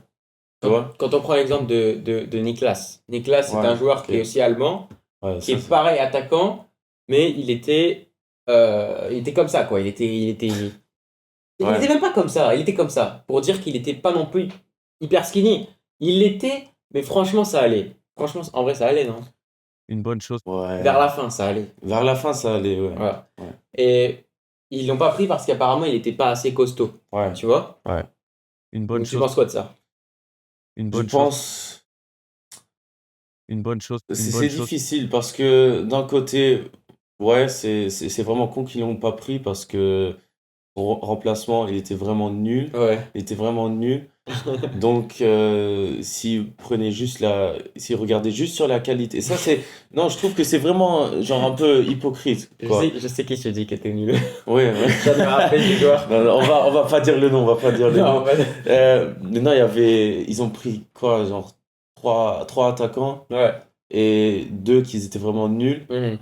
Speaker 2: Tu vois?
Speaker 1: Quand on prend l'exemple de Niklas. Niklas, c'est
Speaker 2: Ouais,
Speaker 1: un joueur qui est
Speaker 2: ok.
Speaker 1: aussi allemand,
Speaker 2: Ouais,
Speaker 1: qui
Speaker 2: ça,
Speaker 1: est pareil attaquant, mais il était comme ça, quoi. Il
Speaker 2: Ouais.
Speaker 1: était même pas comme ça, il était comme ça. Pour dire qu'il était pas non plus hyper skinny. Il l'était, mais franchement, ça allait. Franchement, en vrai, ça allait, non?
Speaker 3: Une bonne chose.
Speaker 2: Ouais.
Speaker 1: Vers la fin, ça allait.
Speaker 2: Vers la fin, ça allait, ouais.
Speaker 1: Voilà.
Speaker 2: Ouais.
Speaker 1: Et ils l'ont pas pris parce qu'apparemment, il était pas assez costaud.
Speaker 2: Ouais.
Speaker 1: Tu vois?
Speaker 3: Une bonne
Speaker 1: Donc, tu
Speaker 3: chose.
Speaker 1: penses quoi de ça?
Speaker 3: Une
Speaker 2: Je
Speaker 3: bonne chose.
Speaker 2: pense.
Speaker 3: Une bonne chose. Une
Speaker 2: C'est
Speaker 3: bonne chose.
Speaker 2: difficile parce que d'un côté, ouais, c'est vraiment con qu'ils l'ont pas pris parce que son remplacement, il était vraiment nul.
Speaker 1: Ouais.
Speaker 2: Il était vraiment nul. Donc, s'ils regardaient juste sur la qualité, ça c'est, non, je trouve que c'est vraiment genre un peu hypocrite, quoi.
Speaker 1: Je sais qui se dit que t'es nul.
Speaker 2: Ouais, ouais.
Speaker 1: Ça me rappelle du joueur.
Speaker 2: Non, non, on va pas dire le nom, on va pas dire le
Speaker 1: Non,
Speaker 2: nom.
Speaker 1: ouais.
Speaker 2: Mais non, ils ont pris quoi, genre trois attaquants
Speaker 1: Ouais.
Speaker 2: et deux qui étaient vraiment nuls.
Speaker 1: Mhm.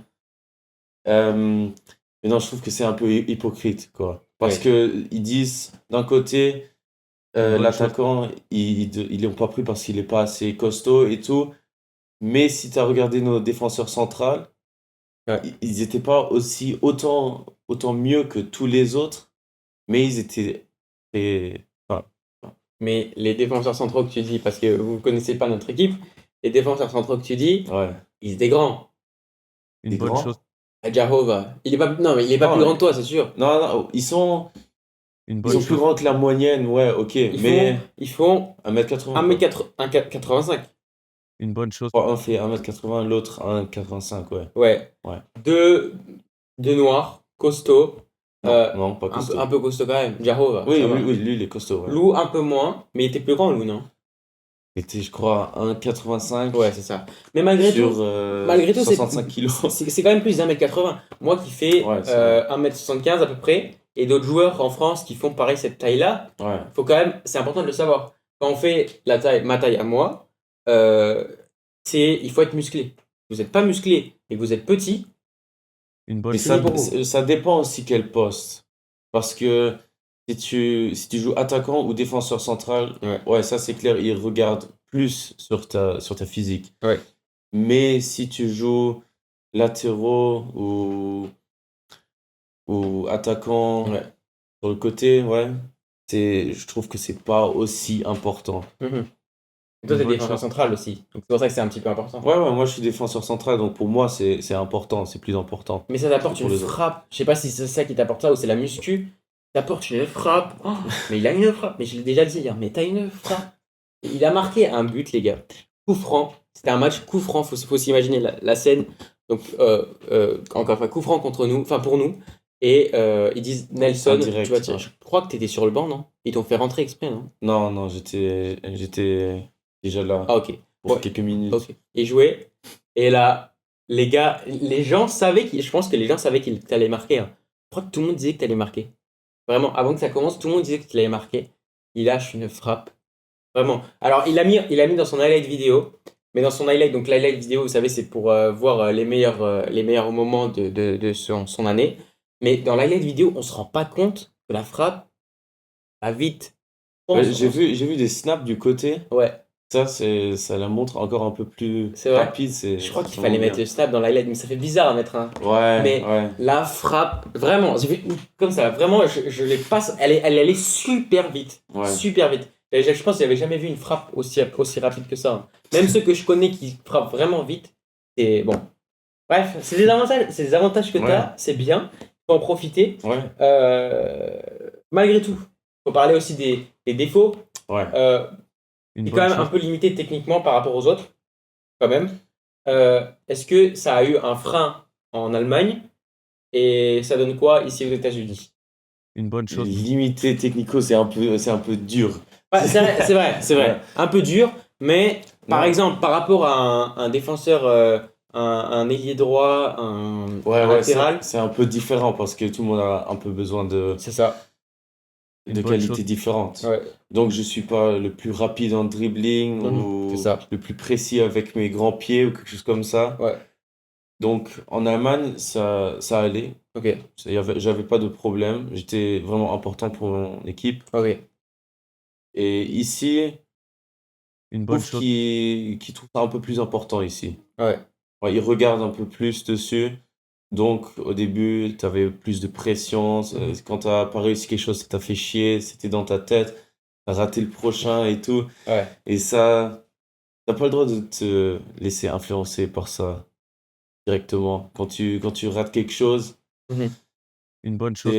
Speaker 2: Mais non, je trouve que c'est un peu hypocrite, quoi. Parce
Speaker 1: Ouais.
Speaker 2: que ils disent, d'un côté,
Speaker 3: Une bonne
Speaker 2: l'attaquant, ils l'ont pas pris parce qu'il est pas assez costaud et tout. Mais si tu as regardé nos défenseurs centrales,
Speaker 1: Ouais.
Speaker 2: ils étaient pas aussi autant mieux que tous les autres, mais ils étaient. Voilà.
Speaker 1: Mais les défenseurs centraux que tu dis, parce que vous ne connaissez pas notre équipe, les défenseurs centraux que tu dis,
Speaker 2: Ouais.
Speaker 1: ils étaient grands.
Speaker 3: Une
Speaker 2: Des
Speaker 3: bonne
Speaker 2: grands.
Speaker 3: chose.
Speaker 1: Jahova. Il est pas, non, mais il est pas
Speaker 2: Non,
Speaker 1: plus
Speaker 2: mais-
Speaker 1: grand que toi, c'est sûr.
Speaker 2: Non, non, ils sont
Speaker 3: Une bonne
Speaker 2: plus
Speaker 3: chose.
Speaker 2: grands que la moyenne, ouais, ok. Mais
Speaker 1: Ils font
Speaker 2: 1m80.
Speaker 1: 1m85.
Speaker 3: Une bonne chose.
Speaker 2: Un fait 1m80, l'autre 1m85, ouais.
Speaker 1: Ouais.
Speaker 2: Ouais.
Speaker 1: Deux noirs, costauds.
Speaker 2: Non, non, pas costaud.
Speaker 1: Un peu costaud quand même. Jahova.
Speaker 2: Oui,
Speaker 1: ça va.
Speaker 2: oui, lui, il est costaud. Ouais.
Speaker 1: Lou, un peu moins, mais il était plus grand, Lou, non?
Speaker 2: Il était, je crois, 1m85
Speaker 1: Ouais, c'est ça. Mais malgré
Speaker 2: sur
Speaker 1: tout, malgré tout,
Speaker 2: 65 kilos.
Speaker 1: c'est quand même plus d'1m80. Moi qui fais
Speaker 2: Ouais, c'est vrai.
Speaker 1: 1m75 à peu près, et d'autres joueurs en France qui font pareil cette taille-là,
Speaker 2: Ouais.
Speaker 1: faut quand même, c'est important de le savoir. Quand on fait ma taille à moi, il faut être musclé. Vous n'êtes pas musclé et que vous êtes petit,
Speaker 3: Une bonne
Speaker 2: Mais
Speaker 3: chose.
Speaker 2: ça dépend aussi quel poste. Parce que si tu joues attaquant ou défenseur central, ouais, ça c'est clair, ils regardent plus sur ta physique.
Speaker 1: Ouais.
Speaker 2: Mais si tu joues latéraux ou attaquant
Speaker 1: Ouais.
Speaker 2: sur le côté, ouais, je trouve que c'est pas aussi important.
Speaker 1: Et toi,
Speaker 3: Une
Speaker 1: t'es
Speaker 3: bonne
Speaker 1: défenseur
Speaker 3: chose.
Speaker 1: central aussi. Donc c'est pour ça que c'est un petit peu important.
Speaker 2: Ouais, moi je suis défenseur central, donc pour moi c'est important, c'est plus important.
Speaker 1: Mais ça t'apporte
Speaker 2: Pour
Speaker 1: une
Speaker 2: les autres.
Speaker 1: frappe. Je sais pas si c'est ça qui t'apporte ça ou c'est la muscu. T'apporte une frappe. Oh, mais il a une frappe. Mais je l'ai déjà dit hier. Mais t'as une frappe. Il a marqué un but, les gars. Coup franc. C'était un match coup franc. Faut s'imaginer la scène. Donc, encore une fois, coup franc contre nous. Enfin, pour nous. Et ils disent Nelson.
Speaker 2: Indirect,
Speaker 1: Tu vois, tiens,
Speaker 2: ouais.
Speaker 1: je crois que t'étais sur le banc, non? Ils t'ont fait rentrer exprès, non?
Speaker 2: Non, j'étais déjà là
Speaker 1: Ah, ok.
Speaker 2: pour
Speaker 1: Ouais.
Speaker 2: quelques minutes.
Speaker 1: Ok. Il jouait. Et là, les gars, les gens savaient je pense que les gens savaient qu'il t'allait marquer. Hein. Je crois que tout le monde disait que t'allais marquer. Vraiment, avant que ça commence, tout le monde disait que tu l'avais marqué. Il lâche une frappe. Vraiment. Alors, il a mis dans son highlight vidéo. Mais dans son highlight, donc l'highlight vidéo, vous savez, c'est pour voir les meilleurs moments de son année. Mais dans l'highlight vidéo, on se rend pas compte que la frappe, vite.
Speaker 2: Ouais, j'ai vu des snaps du côté.
Speaker 1: Ouais,
Speaker 2: Ça la montre encore un peu plus
Speaker 1: C'est vrai.
Speaker 2: rapide.
Speaker 1: je crois qu'il
Speaker 2: c'est
Speaker 1: fallait
Speaker 2: vraiment
Speaker 1: mettre le snap dans l'highlight, mais ça fait bizarre à mettre un.
Speaker 2: bien. Ouais,
Speaker 1: Mais
Speaker 2: ouais.
Speaker 1: la frappe, vraiment, j'ai fait comme ça, vraiment, je les passe, elle allait super vite.
Speaker 2: Ouais.
Speaker 1: Super vite. Et je pense que j'avais jamais vu une frappe aussi rapide que ça, hein. Même ceux que je connais qui frappent vraiment vite, c'est bon. Bref, c'est des avantages que tu as, c'est bien, faut en profiter.
Speaker 2: Ouais,
Speaker 1: Malgré tout, faut parler aussi des défauts.
Speaker 2: ouais.
Speaker 3: Une
Speaker 1: Il est quand
Speaker 3: bonne
Speaker 1: même un
Speaker 3: chose.
Speaker 1: peu limité techniquement par rapport aux autres, quand même. Est-ce que ça a eu un frein en Allemagne et ça donne quoi ici aux États-Unis?
Speaker 3: Une bonne chose.
Speaker 2: Limité technico, c'est un peu dur.
Speaker 1: Ouais, c'est vrai.
Speaker 2: Ouais.
Speaker 1: Un peu dur, mais par
Speaker 2: Ouais.
Speaker 1: exemple, par rapport à un défenseur, un ailier droit, un
Speaker 2: Ouais,
Speaker 1: latéral,
Speaker 2: c'est un peu différent parce que tout le monde a un peu besoin de
Speaker 1: c'est ça.
Speaker 3: Une bonne
Speaker 2: qualités
Speaker 3: chose.
Speaker 2: différentes.
Speaker 1: Ouais,
Speaker 2: Donc je suis pas le plus rapide en dribbling ou
Speaker 1: c'est ça.
Speaker 2: le plus précis avec mes grands pieds ou quelque chose comme ça.
Speaker 1: Ouais,
Speaker 2: Donc en Allemagne, ça allait.
Speaker 1: ok,
Speaker 2: J'avais pas de problème. J'étais vraiment important pour mon équipe.
Speaker 1: ok.
Speaker 2: Et ici,
Speaker 3: Une
Speaker 2: je
Speaker 3: bonne
Speaker 2: trouve
Speaker 3: chose.
Speaker 2: qu'ils trouvent ça un peu plus important ici.
Speaker 1: Ouais,
Speaker 2: Ouais, ils regardent un peu plus dessus. Donc, au début, tu avais plus de pression. Quand tu n'as pas réussi quelque chose, ça t'a fait chier, c'était dans ta tête, tu as raté le prochain et tout.
Speaker 1: ouais,
Speaker 2: Et ça, tu n'as pas le droit de te laisser influencer par ça directement. Quand tu rates quelque chose,
Speaker 3: Une bonne chose.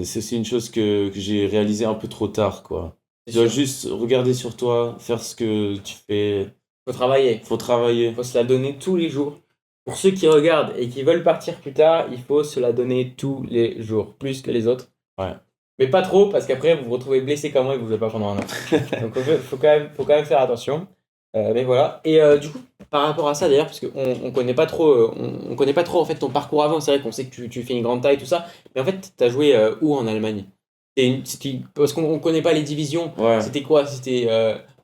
Speaker 2: c'est aussi une chose que j'ai réalisé un peu trop tard, quoi.
Speaker 1: c'est
Speaker 2: Tu dois
Speaker 1: sûr.
Speaker 2: juste regarder sur toi, faire ce que tu fais.
Speaker 1: Faut travailler.
Speaker 2: Faut travailler.
Speaker 1: Faut se la donner tous les jours. Pour ceux qui regardent et qui veulent partir plus tard, il faut se la donner tous les jours, plus que les autres.
Speaker 2: Ouais.
Speaker 1: Mais pas trop, parce qu'après, vous vous retrouvez blessé comme moi et vous ne jouez pas pendant un an. Donc, faut quand même faire attention. Mais voilà. Et du coup, par rapport à ça, d'ailleurs, parce qu'on connaît pas trop, on connaît pas trop en fait ton parcours avant. C'est vrai qu'on sait que tu fais une grande taille, tout ça. Mais en fait, tu as joué où en Allemagne? Parce qu'on connaît pas les divisions.
Speaker 2: Ouais.
Speaker 1: C'était quoi? C'était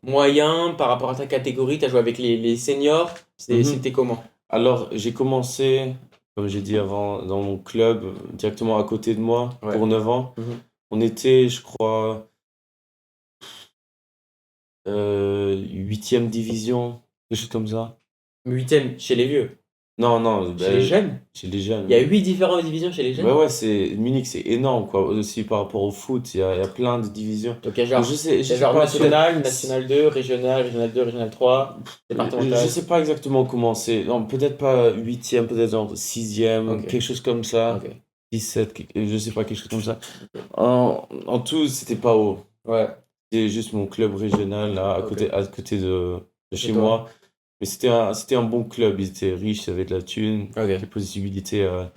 Speaker 1: moyen par rapport à ta catégorie? Tu as joué avec les seniors? C'était comment?
Speaker 2: Alors, j'ai commencé, comme j'ai dit avant, dans mon club, directement à côté de moi,
Speaker 1: Ouais.
Speaker 2: pour 9 ans.
Speaker 1: Mhm.
Speaker 2: On était, je crois, 8e division, quelque chose comme ça.
Speaker 1: 8e chez les vieux.
Speaker 2: Non,
Speaker 1: Chez les jeunes?
Speaker 2: chez les jeunes.
Speaker 1: Il y a 8 différentes divisions chez les jeunes?
Speaker 2: Ouais, Munich, c'est énorme, quoi. Aussi par rapport au foot, il y a plein de divisions.
Speaker 1: Donc il y a genre,
Speaker 2: Donc, je sais
Speaker 1: genre
Speaker 2: pas,
Speaker 1: national, national 2, régional 2, régional 3, départemental.
Speaker 2: je sais pas exactement comment c'est. Non, peut-être pas 8e, peut-être genre 6e,
Speaker 1: Ok.
Speaker 2: quelque chose comme ça.
Speaker 1: Ok.
Speaker 2: 17, je sais pas, quelque chose comme ça. En tout, c'était pas haut.
Speaker 1: Ouais.
Speaker 2: C'était juste mon club régional, là,
Speaker 1: Ok.
Speaker 2: à côté de chez
Speaker 1: toi.
Speaker 2: moi. Mais c'était un bon club. Ils étaient riches, ils avaient de la thune,
Speaker 1: Ok.
Speaker 2: des possibilités à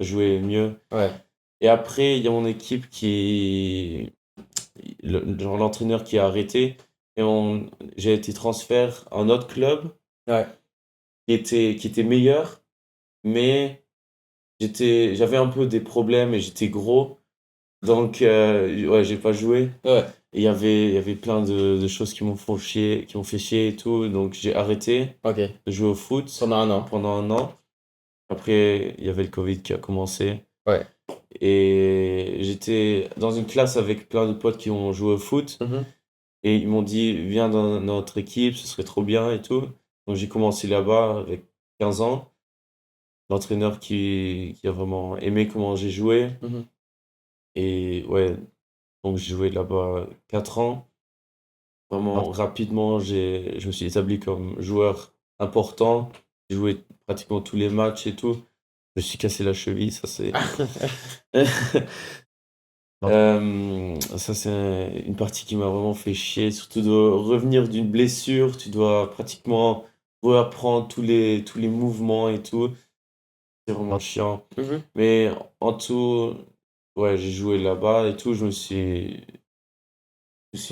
Speaker 2: jouer mieux.
Speaker 1: Ouais.
Speaker 2: Et après, il y a mon équipe genre l'entraîneur qui a arrêté. Et j'ai été transféré à un autre club
Speaker 1: Ouais.
Speaker 2: qui était meilleur. Mais j'avais un peu des problèmes et j'étais gros. Donc, ouais, j'ai pas joué.
Speaker 1: Ouais.
Speaker 2: Et il y avait plein de choses qui m'ont fait chier et tout. Donc, j'ai arrêté
Speaker 1: Ok.
Speaker 2: de jouer au foot
Speaker 1: Pendant un an.
Speaker 2: Après, il y avait le Covid qui a commencé.
Speaker 1: Ouais.
Speaker 2: Et j'étais dans une classe avec plein de potes qui ont joué au foot. Et ils m'ont dit, viens dans notre équipe, ce serait trop bien et tout. Donc, j'ai commencé là-bas avec 15 ans. L'entraîneur qui a vraiment aimé comment j'ai joué. Et ouais, donc j'ai joué là-bas 4 ans. Vraiment rapidement, je me suis établi comme joueur important. J'ai joué pratiquement tous les matchs et tout. Je me suis cassé la cheville, ça c'est. Ça c'est une partie qui m'a vraiment fait chier. Surtout de revenir d'une blessure, tu dois pratiquement reapprendre tous les mouvements et tout. C'est vraiment chiant. Mais en tout, ouais, j'ai joué là-bas et tout. Je me suis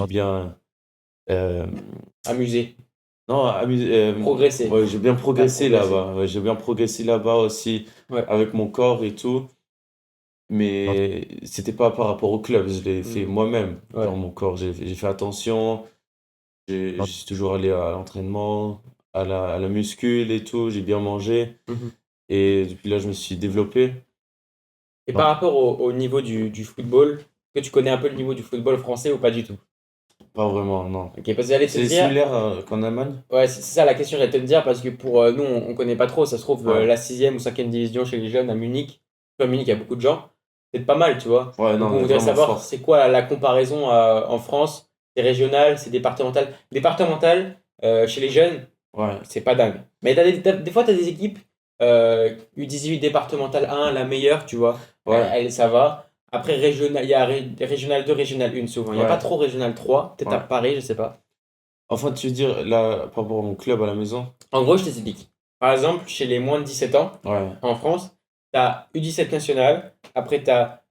Speaker 2: bien.
Speaker 1: Amusé.
Speaker 2: Non,
Speaker 1: Progressé.
Speaker 2: Ouais, j'ai bien progressé
Speaker 1: Progressé.
Speaker 2: là-bas. Ouais, j'ai bien progressé là-bas aussi,
Speaker 1: Ouais.
Speaker 2: avec mon corps et tout. Mais c'était pas par rapport au club, je l'ai fait moi-même.
Speaker 1: Ouais.
Speaker 2: Dans mon corps, j'ai fait attention. Je suis toujours allé à l'entraînement, à la muscule et tout. J'ai bien mangé. Et depuis là, je me suis développé.
Speaker 1: Et par rapport au niveau du football, que tu connais un peu le niveau du football français ou pas du tout?
Speaker 2: Pas vraiment, non.
Speaker 1: Ok, parce que j'allais te
Speaker 2: C'est
Speaker 1: dire,
Speaker 2: similaire qu'en Allemagne?
Speaker 1: ouais, c'est ça la question, j'allais te dire, parce que pour nous, on connaît pas trop, ça se trouve,
Speaker 2: Ouais.
Speaker 1: la 6e ou 5e division chez les jeunes à Munich, à Munich, il y a beaucoup de gens, c'est pas mal, tu vois.
Speaker 2: Ouais,
Speaker 1: Donc
Speaker 2: non,
Speaker 1: on
Speaker 2: mais
Speaker 1: voudrait
Speaker 2: vraiment
Speaker 1: savoir,
Speaker 2: fort.
Speaker 1: c'est quoi la comparaison en France? C'est régional, c'est départemental. Départemental, chez les jeunes,
Speaker 2: Ouais.
Speaker 1: c'est pas dingue. Mais des fois, tu as des équipes U18 départemental 1, la meilleure, tu vois.
Speaker 2: Ouais.
Speaker 1: Ça va. Après, régional, il y a régional 2, régional 1 souvent. Il n'y a
Speaker 2: Ouais.
Speaker 1: pas trop régional 3, peut-être à
Speaker 2: Ouais.
Speaker 1: Paris, je sais pas.
Speaker 2: Enfin, tu veux dire, là, par rapport à mon club à la maison?
Speaker 1: En gros, je t'explique. Par exemple, chez les moins de 17 ans,
Speaker 2: Ouais.
Speaker 1: en France, tu as U17 national. Après, tu as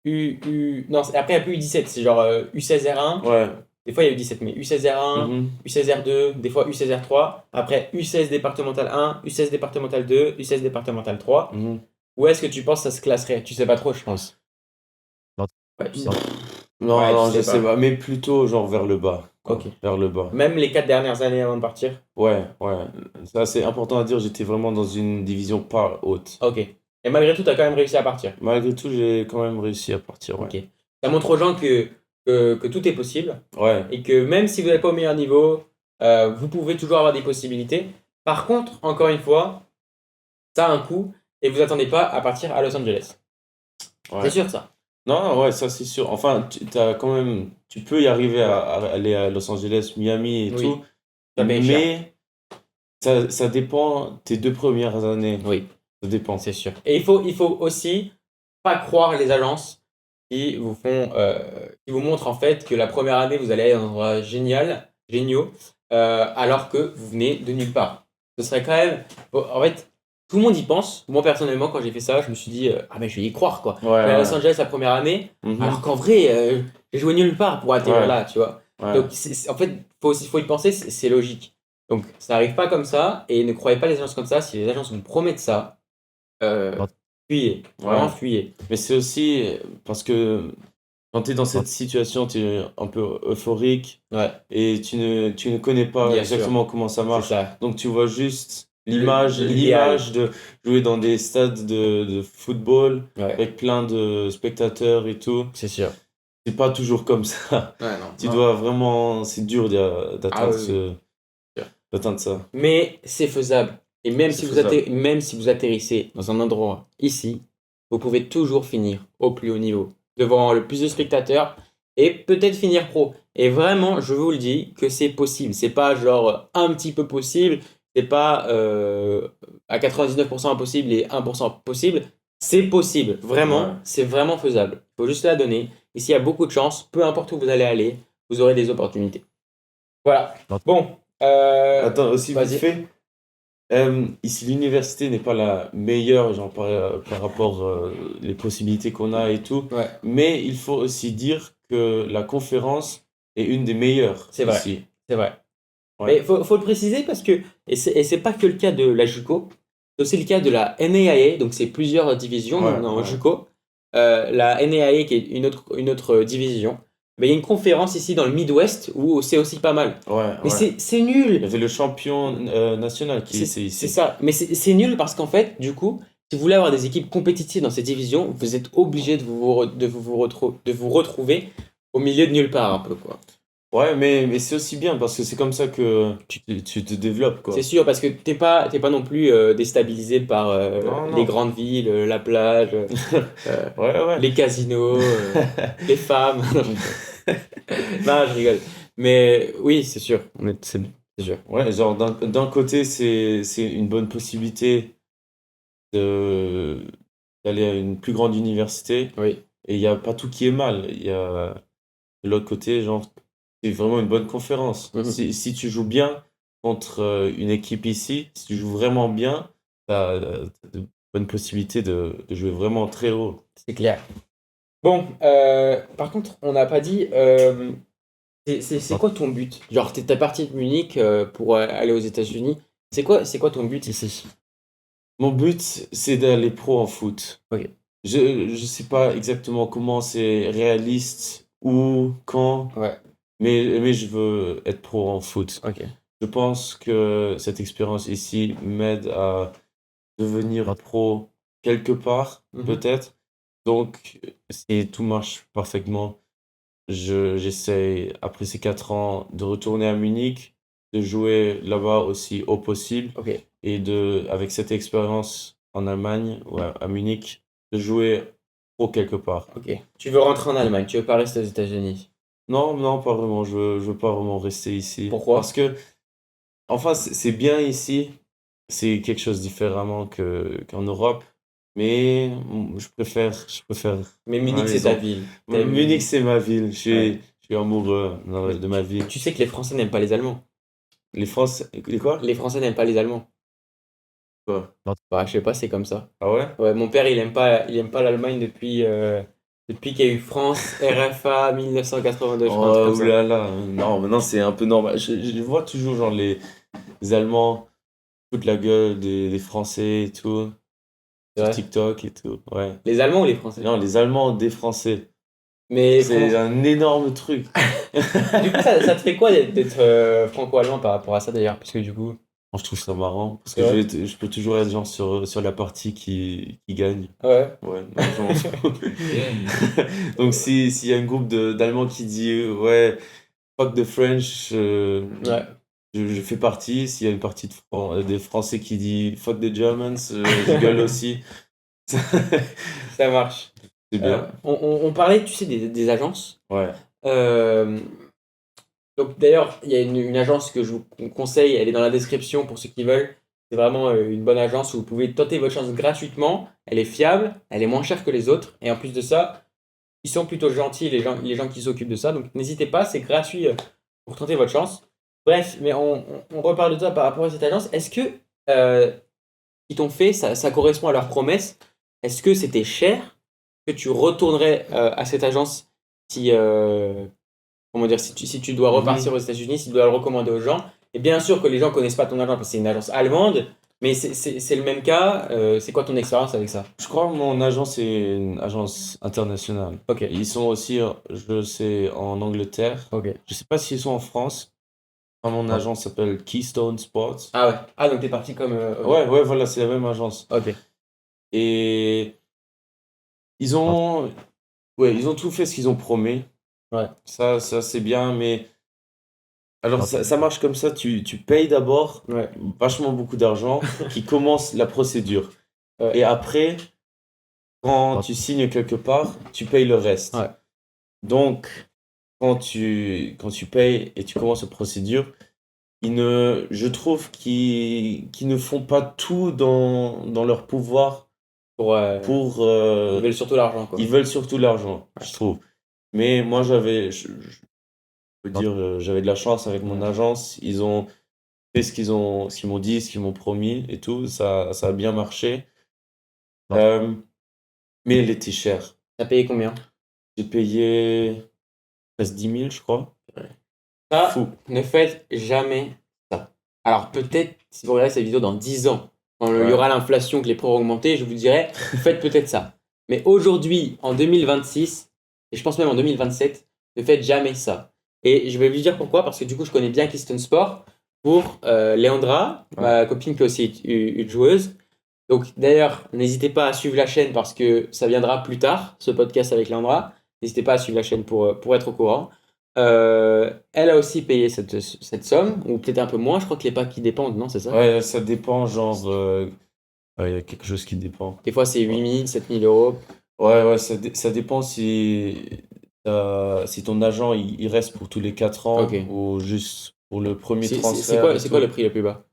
Speaker 1: Non, après, il n'y a plus U17, c'est genre U16R1.
Speaker 2: Ouais.
Speaker 1: Des fois, il y a U17, mais U16R1,
Speaker 2: Mhm.
Speaker 1: U16R2, des fois U16R3. Après, U16 départemental 1, U16 départemental 2, U16 départemental 3.
Speaker 2: Mhm.
Speaker 1: Où est-ce que tu penses que ça se classerait? Tu sais pas trop, je pense.
Speaker 3: Non.
Speaker 1: Ouais, tu sais.
Speaker 3: Non.
Speaker 2: Non,
Speaker 1: Ouais,
Speaker 2: non,
Speaker 1: tu
Speaker 2: je
Speaker 1: sais
Speaker 2: sais
Speaker 1: pas.
Speaker 2: pas, mais plutôt genre vers le bas, quoi.
Speaker 1: Ok.
Speaker 2: Vers le bas.
Speaker 1: Même les 4 dernières années avant de partir?
Speaker 2: Ouais, ouais. Ça, c'est important à dire, j'étais vraiment dans une division pas haute.
Speaker 1: Ok. Et malgré tout, tu as quand même réussi à partir?
Speaker 2: Malgré tout, j'ai quand même réussi à partir, ouais.
Speaker 1: Ok. Ça montre aux gens que tout est possible
Speaker 2: Ouais,
Speaker 1: et que même si vous n'êtes pas au meilleur niveau, vous pouvez toujours avoir des possibilités. Par contre, encore une fois, ça a un coût et vous attendez pas à partir à Los Angeles. C'est
Speaker 2: ouais.
Speaker 1: sûr ça.
Speaker 2: Non, ouais, ça c'est sûr. Enfin, t'as quand même, tu peux y arriver à aller à Los Angeles, Miami et
Speaker 1: Oui.
Speaker 2: tout,
Speaker 1: Ça paye cher.
Speaker 2: mais ça dépend tes 2 premières années.
Speaker 1: Oui,
Speaker 2: Ça dépend.
Speaker 1: c'est sûr. Et il faut aussi pas croire les agences qui qui vous montrent en fait que la première année vous allez aller dans un endroit géniaux, alors que vous venez de nulle part. Ce serait quand même, bon, en fait, tout le monde y pense. Moi personnellement, quand j'ai fait ça, je me suis dit ah mais je vais y croire quoi.
Speaker 2: Ouais,
Speaker 1: Je vais à
Speaker 2: ouais.
Speaker 1: Los Angeles la première année,
Speaker 2: Mhm.
Speaker 1: alors qu'en vrai, j'ai joué nulle part pour atterrir
Speaker 2: Ouais.
Speaker 1: là, tu vois.
Speaker 2: Ouais.
Speaker 1: Donc en fait, faut y penser, c'est logique. Donc ça n'arrive pas comme ça et ne croyez pas les agences comme ça. Si les agences vous promettent ça,
Speaker 3: Non.
Speaker 1: fuyez, vraiment
Speaker 2: Ouais.
Speaker 1: fuyez.
Speaker 2: Mais c'est aussi parce que quand tu es dans cette situation, tu es un peu euphorique
Speaker 1: Ouais,
Speaker 2: et tu ne connais pas
Speaker 1: Bien
Speaker 2: exactement comment ça
Speaker 1: c'est
Speaker 2: marche.
Speaker 1: ça.
Speaker 2: Donc tu vois juste
Speaker 1: L'idéal.
Speaker 2: l'image de jouer dans des stades de football
Speaker 1: Ouais,
Speaker 2: avec plein de spectateurs et tout.
Speaker 1: c'est sûr.
Speaker 2: C'est pas toujours comme ça.
Speaker 1: Ouais, non.
Speaker 2: Tu
Speaker 1: non.
Speaker 2: dois vraiment, c'est dur
Speaker 1: Ah
Speaker 2: d'atteindre
Speaker 1: oui,
Speaker 2: d'atteindre ça.
Speaker 1: Mais c'est faisable. Et même
Speaker 2: C'est
Speaker 1: si
Speaker 2: faisable.
Speaker 1: même si vous atterrissez dans un endroit ici, vous pouvez toujours finir au plus haut niveau, devant le plus de spectateurs, et peut-être finir pro. Et vraiment, je vous le dis que c'est possible. C'est pas genre un petit peu possible, c'est pas à 99% impossible et 1% possible. C'est possible, vraiment,
Speaker 2: Ouais.
Speaker 1: c'est vraiment faisable. Il faut juste la donner. Et s'il y a beaucoup de chance, peu importe où vous allez aller, vous aurez des opportunités. Voilà.
Speaker 3: Non.
Speaker 1: Bon.
Speaker 2: Attends, aussi vite
Speaker 1: vas-y.
Speaker 2: fait. Ici, l'université n'est pas la meilleure, genre par rapport les possibilités qu'on a et tout.
Speaker 1: Ouais.
Speaker 2: Mais il faut aussi dire que la conférence est une des meilleures
Speaker 1: C'est vrai.
Speaker 2: ici.
Speaker 1: C'est vrai.
Speaker 2: Ouais.
Speaker 1: Mais faut le préciser parce que, et c'est pas que le cas de la JUCO, c'est aussi le cas de la NAIA, donc c'est plusieurs divisions
Speaker 2: Ouais,
Speaker 1: dans
Speaker 2: ouais.
Speaker 1: JUCO. La NAIA qui est une autre division. Mais il y a une conférence ici dans le Midwest où c'est aussi pas mal.
Speaker 2: Ouais,
Speaker 1: Mais
Speaker 2: ouais.
Speaker 1: c'est
Speaker 2: Il y
Speaker 1: nul.
Speaker 2: avait le champion national qui était
Speaker 1: C'est
Speaker 2: ici.
Speaker 1: ça. Mais c'est nul parce qu'en fait, du coup, si vous voulez avoir des équipes compétitives dans ces divisions, vous êtes obligé de vous retrouver au milieu de nulle part un peu, quoi.
Speaker 2: Ouais, mais c'est aussi bien parce que c'est comme ça que tu te développes, quoi.
Speaker 1: C'est sûr, parce que t'es pas non plus déstabilisé par
Speaker 2: Non,
Speaker 1: les
Speaker 2: non.
Speaker 1: grandes villes, la plage,
Speaker 2: Ouais, ouais.
Speaker 1: les casinos, les femmes. Non, je rigole. Mais oui, c'est sûr. C'est sûr.
Speaker 2: Ouais, genre d'un côté, c'est une bonne possibilité de d'aller à une plus grande université
Speaker 1: Oui,
Speaker 2: et il n'y a pas tout qui est mal. Il y a de l'autre côté, genre, c'est vraiment une bonne conférence.
Speaker 1: Mhm.
Speaker 2: Si tu joues bien contre une équipe ici, si tu joues vraiment bien, tu as de bonnes possibilités de jouer vraiment très haut.
Speaker 1: c'est clair. Bon, par contre, on n'a pas dit. C'est quoi ton but? Genre, t'es parti de Munich pour aller aux États-Unis. C'est quoi ton but ici?
Speaker 2: Mon but, c'est d'aller pro en foot.
Speaker 1: Ok.
Speaker 2: Je sais pas exactement comment c'est réaliste, où, quand,
Speaker 1: Ouais,
Speaker 2: mais je veux être pro en foot.
Speaker 1: ok.
Speaker 2: Je pense que cette expérience ici m'aide à devenir pro quelque part,
Speaker 1: Mhm.
Speaker 2: peut-être. Donc, si tout marche parfaitement, j'essaie, après ces 4 ans, de retourner à Munich, de jouer là-bas aussi au possible.
Speaker 1: Ok.
Speaker 2: Et avec cette expérience en Allemagne, ou à Munich, de jouer pro quelque part.
Speaker 1: Ok. Tu veux rentrer en Allemagne, tu veux pas rester aux États-Unis.
Speaker 2: Non, non, pas vraiment. Je veux pas vraiment rester ici.
Speaker 1: Pourquoi?
Speaker 2: Parce que, enfin, c'est bien ici. C'est quelque chose différemment qu'en Europe. Mais je préfère.
Speaker 1: Mais Munich,
Speaker 2: ma
Speaker 1: c'est ta
Speaker 2: maison.
Speaker 1: ville.
Speaker 2: Munich, c'est ma ville.
Speaker 1: Ouais.
Speaker 2: Je suis amoureux de ma ville.
Speaker 1: Tu sais que les Français n'aiment pas les Allemands.
Speaker 2: Les Français. Les quoi?
Speaker 1: Les Français n'aiment pas les Allemands.
Speaker 2: Quoi?
Speaker 1: Bah, je sais pas, c'est comme ça.
Speaker 2: Ah ouais?
Speaker 1: Ouais, mon père, il aime pas l'Allemagne depuis qu'il y a eu France, RFA, 1982, je crois, un truc
Speaker 2: Oh,
Speaker 1: comme ça.
Speaker 2: oulala. Non, maintenant, c'est un peu normal. Je vois toujours, genre, les Allemands foutent la gueule des Français et tout.
Speaker 1: C'est
Speaker 2: Sur
Speaker 1: vrai.
Speaker 2: TikTok et tout. Ouais.
Speaker 1: Les Allemands ou les Français?
Speaker 2: Non, les Allemands des Français.
Speaker 1: Mais
Speaker 2: C'est un énorme truc.
Speaker 1: du coup, ça te fait quoi d'être franco-allemand par rapport à ça d'ailleurs? Parce que du coup.
Speaker 2: Moi, je trouve ça marrant. Parce
Speaker 1: C'est
Speaker 2: que
Speaker 1: vrai.
Speaker 2: je peux toujours être genre sur la partie qui gagne.
Speaker 1: Ouais.
Speaker 2: Ouais, non, je m'en fous. Donc, s'il y a un groupe d'Allemands qui dit ouais, fuck the French,
Speaker 1: Ouais.
Speaker 2: je fais partie. S'il y a une partie des Français qui dit fuck the Germans, je gueule aussi.
Speaker 1: Ça marche.
Speaker 2: C'est bien.
Speaker 1: On parlait, tu sais, des agences.
Speaker 2: Ouais.
Speaker 1: Donc d'ailleurs, il y a une agence que je vous conseille, elle est dans la description pour ceux qui veulent. C'est vraiment une bonne agence où vous pouvez tenter votre chance gratuitement. Elle est fiable, elle est moins chère que les autres. Et en plus de ça, ils sont plutôt gentils, les gens qui s'occupent de ça. Donc n'hésitez pas, c'est gratuit pour tenter votre chance. Bref, mais on reparle de toi par rapport à cette agence. Est-ce que ils t'ont fait, ça correspond à leurs promesses? Est-ce que c'était cher? Que tu retournerais à cette agence si, comment dire, si tu dois repartir aux États-Unis, si tu dois le recommander aux gens? Et bien sûr que les gens connaissent pas ton agence parce que c'est une agence allemande, mais c'est le même cas. C'est quoi ton expérience avec ça?
Speaker 2: Je crois que mon agence est une agence internationale.
Speaker 1: Ok.
Speaker 2: Ils sont aussi, je sais, en Angleterre.
Speaker 1: Ok.
Speaker 2: Je sais pas s'ils sont en France. Mon agence s'appelle Keystone Sports.
Speaker 1: Ah ouais. Ah donc t'es parti comme.
Speaker 2: Ouais, voilà, c'est la même agence.
Speaker 1: Ok.
Speaker 2: Et ils ont tout fait ce qu'ils ont promis.
Speaker 1: Ouais.
Speaker 2: Ça c'est bien, mais alors ça marche comme ça. Tu payes d'abord
Speaker 1: Ouais.
Speaker 2: vachement beaucoup d'argent qui commence la procédure.
Speaker 1: Ouais.
Speaker 2: Et après, quand tu signes quelque part, tu payes le reste.
Speaker 1: Ouais.
Speaker 2: Donc, quand tu payes et tu commences la procédure, je trouve qu'ils ne font pas tout dans leur pouvoir
Speaker 1: Pour.
Speaker 2: ils
Speaker 1: veulent surtout l'argent quoi.
Speaker 2: Ils veulent surtout l'argent, je trouve. Mais moi, je peux dire, j'avais de la chance avec mon agence. Ils ont fait ce qu'ils m'ont dit, ce qu'ils m'ont promis et tout. Ça a bien marché. Mais elle était chère.
Speaker 1: T'as payé combien?
Speaker 2: J'ai payé presque 10 000, je crois.
Speaker 1: Ça,
Speaker 2: Fou.
Speaker 1: ne faites jamais ça. Alors peut-être, si vous regardez cette vidéo dans 10 ans, quand il y aura l'inflation, que les prix auront augmenté, je vous dirai, faites peut-être ça. Mais aujourd'hui, en 2026, et je pense même en 2027, ne faites jamais ça. Et je vais vous dire pourquoi, parce que du coup, je connais bien Keystone Sport pour Léandra, ma copine qui est aussi une joueuse. Donc d'ailleurs, n'hésitez pas à suivre la chaîne parce que ça viendra plus tard, ce podcast avec Léandra. N'hésitez pas à suivre la chaîne pour être au courant. Elle a aussi payé cette somme, ou peut-être un peu moins, je crois que les packs qui dépendent, non, c'est ça?
Speaker 2: Ouais, ça dépend, genre. Il y a quelque chose qui dépend.
Speaker 1: Des fois, c'est 8 000, 7 000 euros.
Speaker 2: Ouais, ça dépend si ton agent il reste pour tous les 4 ans ou juste pour le premier transfert.
Speaker 1: C'est quoi le prix le plus bas?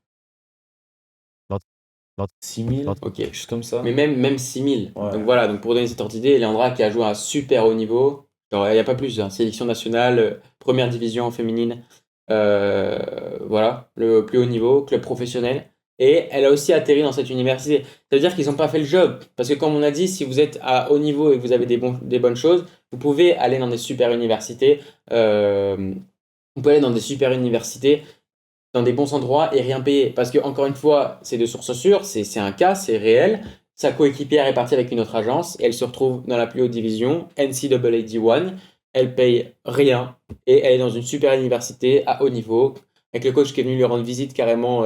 Speaker 2: 6 000, quelque chose comme ça.
Speaker 1: Mais même 6 000.
Speaker 2: Ouais.
Speaker 1: Donc voilà, donc pour donner cette ordre d'idée, Léandra qui a joué à un super haut niveau, genre il n'y a pas plus, hein, sélection nationale, première division féminine, voilà, le plus haut niveau, club professionnel. Et elle a aussi atterri dans cette université. Ça veut dire qu'ils n'ont pas fait le job. Parce que comme on a dit, si vous êtes à haut niveau et que vous avez des bonnes choses, vous pouvez aller dans des super universités. Vous pouvez aller dans des super universités, dans des bons endroits et rien payer. Parce que, encore une fois, c'est de source sûre, c'est un cas, c'est réel. Sa coéquipière est partie avec une autre agence et elle se retrouve dans la plus haute division, NCAA D1. Elle paye rien et elle est dans une super université à haut niveau, avec le coach qui est venu lui rendre visite carrément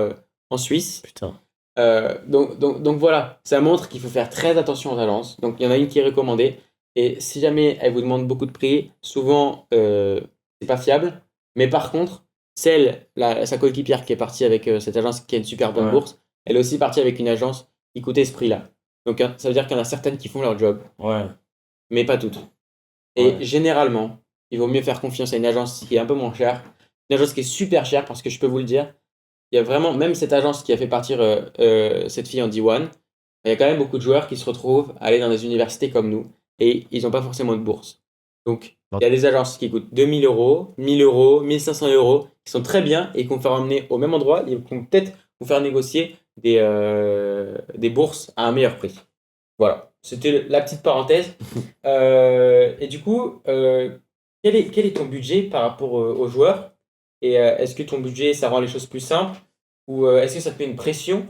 Speaker 1: en Suisse.
Speaker 2: Putain.
Speaker 1: Donc voilà, ça montre qu'il faut faire très attention aux agences. Donc il y en a une qui est recommandée. Et si jamais elle vous demande beaucoup de prix, souvent c'est pas fiable. Mais par contre, sa coéquipière qui est partie avec cette agence qui a une super bonne
Speaker 2: Ouais.
Speaker 1: bourse, elle est aussi partie avec une agence qui coûtait ce prix-là. Donc ça veut dire qu'il y en a certaines qui font leur job,
Speaker 2: Ouais.
Speaker 1: mais pas toutes. Et
Speaker 2: Ouais.
Speaker 1: généralement, il vaut mieux faire confiance à une agence qui est un peu moins chère, une agence qui est super chère parce que je peux vous le dire, il y a vraiment, même cette agence qui a fait partir cette fille en D1, il y a quand même beaucoup de joueurs qui se retrouvent à aller dans des universités comme nous et ils n'ont pas forcément de bourse. Donc, il y a des agences qui coûtent 2000 euros, 1000 euros, 1500 euros, qui sont très bien et qui vont faire emmener au même endroit et qui vont peut-être vous faire négocier des bourses à un meilleur prix. Voilà, c'était la petite parenthèse. Et du coup, quel est ton budget par rapport aux joueurs? Et est-ce que ton budget, ça rend les choses plus simples? Ou est-ce que ça te met une pression?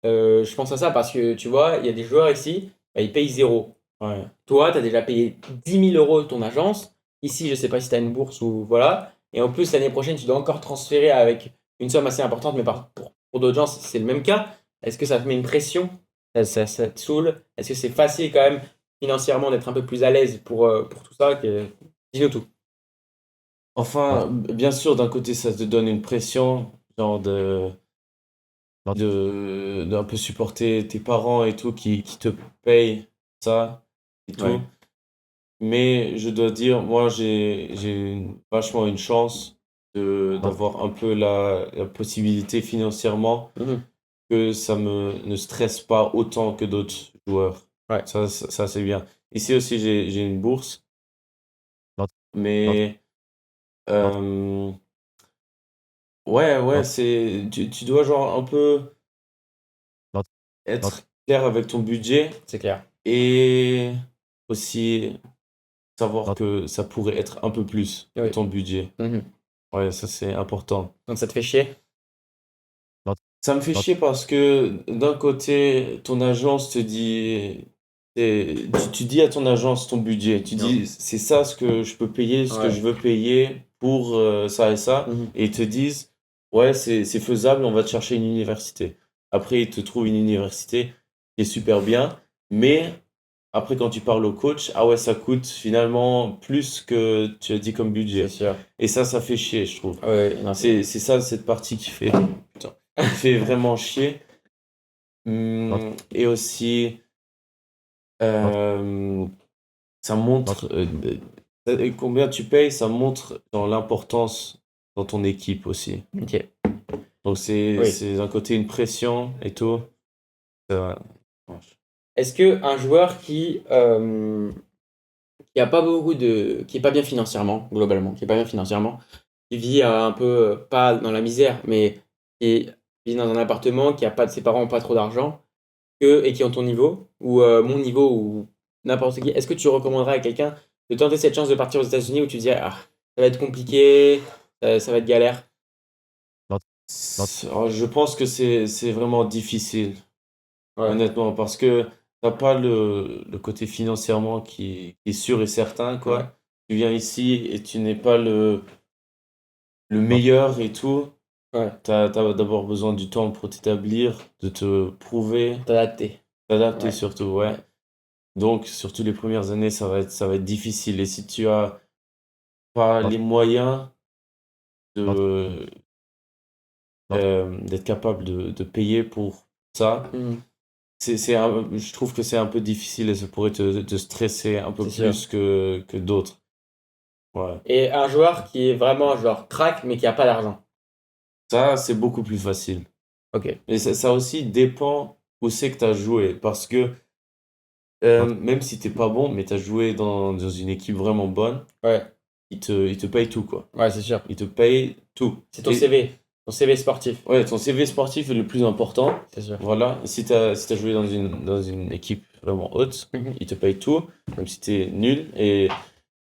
Speaker 1: Je pense à ça parce que tu vois, il y a des joueurs ici, bah, ils payent zéro.
Speaker 2: Ouais.
Speaker 1: Toi, tu as déjà payé 10 000 euros de ton agence. Ici, je sais pas si tu as une bourse ou voilà. Et en plus, l'année prochaine, tu dois encore transférer avec une somme assez importante, mais pour d'autres gens, c'est le même cas. Est-ce que ça te met une pression? Ça te saoule? Est-ce que c'est facile quand même financièrement d'être un peu plus à l'aise pour tout ça Dis-nous tout.
Speaker 2: Enfin, bien sûr, d'un côté, ça te donne une pression, genre d'un peu supporter tes parents et tout, qui te payent ça et tout.
Speaker 1: Ouais.
Speaker 2: Mais je dois dire, moi, j'ai vachement une chance d'avoir un peu la possibilité financièrement
Speaker 1: Mhm.
Speaker 2: que ça ne stresse pas autant que d'autres joueurs.
Speaker 1: Ouais.
Speaker 2: Ça c'est bien. Ici aussi, j'ai une bourse, mais euh, ouais, tu dois genre un peu être clair avec ton budget
Speaker 1: C'est clair.
Speaker 2: et aussi savoir que ça pourrait être un peu plus que
Speaker 1: Oui.
Speaker 2: ton budget.
Speaker 1: Mhm.
Speaker 2: Ouais, ça c'est important.
Speaker 1: Donc ça te fait chier?
Speaker 2: Ça me fait chier parce que d'un côté, ton agence te dit, tu dis à ton agence ton budget, tu dis c'est ça ce que je peux payer, ce que
Speaker 1: Ouais.
Speaker 2: je veux payer pour ça et ça,
Speaker 1: Mhm.
Speaker 2: et ils te disent ouais, c'est faisable, on va te chercher une université. Après, ils te trouvent une université qui est super bien, mais après, quand tu parles au coach, ah ouais, ça coûte finalement plus que tu as dit comme
Speaker 1: C'est
Speaker 2: budget.
Speaker 1: sûr.
Speaker 2: Et ça fait chier, je trouve.
Speaker 1: Ouais, non,
Speaker 2: C'est ça, cette partie qui fait, putain, qui fait vraiment chier. Et aussi, euh, ça montre combien tu payes, ça montre dans l'importance dans ton équipe aussi.
Speaker 1: ok.
Speaker 2: Donc
Speaker 1: Oui.
Speaker 2: c'est d'un côté une pression et tout. Ça-
Speaker 1: Est-ce que un joueur qui a pas beaucoup qui est pas bien financièrement globalement, qui est pas bien financièrement, qui vit un peu pas dans la misère, mais qui vit dans un appartement, qui a pas ses parents ont pas trop d'argent, et qui ont ton niveau ou mon niveau ou n'importe qui, est-ce que tu recommanderais à quelqu'un de tenter cette chance de partir aux États-Unis où tu dis ah ça va être compliqué, ça va être galère?
Speaker 2: Alors, je pense que c'est vraiment difficile.
Speaker 1: Ouais.
Speaker 2: Honnêtement, parce que t'as pas le côté financièrement qui est sûr et certain, quoi.
Speaker 1: Ouais.
Speaker 2: Tu viens ici et tu n'es pas le meilleur et tout.
Speaker 1: Ouais.
Speaker 2: T'as d'abord besoin du temps pour t'établir, de te prouver,
Speaker 1: T'adapter.
Speaker 2: t'adapter
Speaker 1: Ouais.
Speaker 2: surtout, ouais.
Speaker 1: Ouais.
Speaker 2: Donc, surtout les premières années, ça va être difficile. Et si tu as pas les moyens d'être capable de payer pour ça,
Speaker 1: Mhm.
Speaker 2: je trouve que c'est un peu difficile et ça pourrait te stresser un peu
Speaker 1: C'est sûr.
Speaker 2: plus que d'autres. Ouais.
Speaker 1: Et un joueur qui est vraiment genre crack mais qui a pas d'argent.
Speaker 2: Ça, c'est beaucoup plus facile.
Speaker 1: Ok.
Speaker 2: Mais ça aussi dépend où c'est que tu as joué. Parce que même si t'es pas bon, mais tu as joué dans une équipe vraiment bonne,
Speaker 1: Ouais.
Speaker 2: ils te payent tout, quoi.
Speaker 1: Ouais, c'est sûr.
Speaker 2: Ils te payent tout.
Speaker 1: C'est ton
Speaker 2: Et-
Speaker 1: CV. Ton CV sportif.
Speaker 2: Ouais, ton CV sportif est le plus important.
Speaker 1: C'est sûr.
Speaker 2: Voilà. Si t'as joué dans une équipe vraiment haute,
Speaker 1: Mhm.
Speaker 2: ils te payent tout, même si t'es nul. Et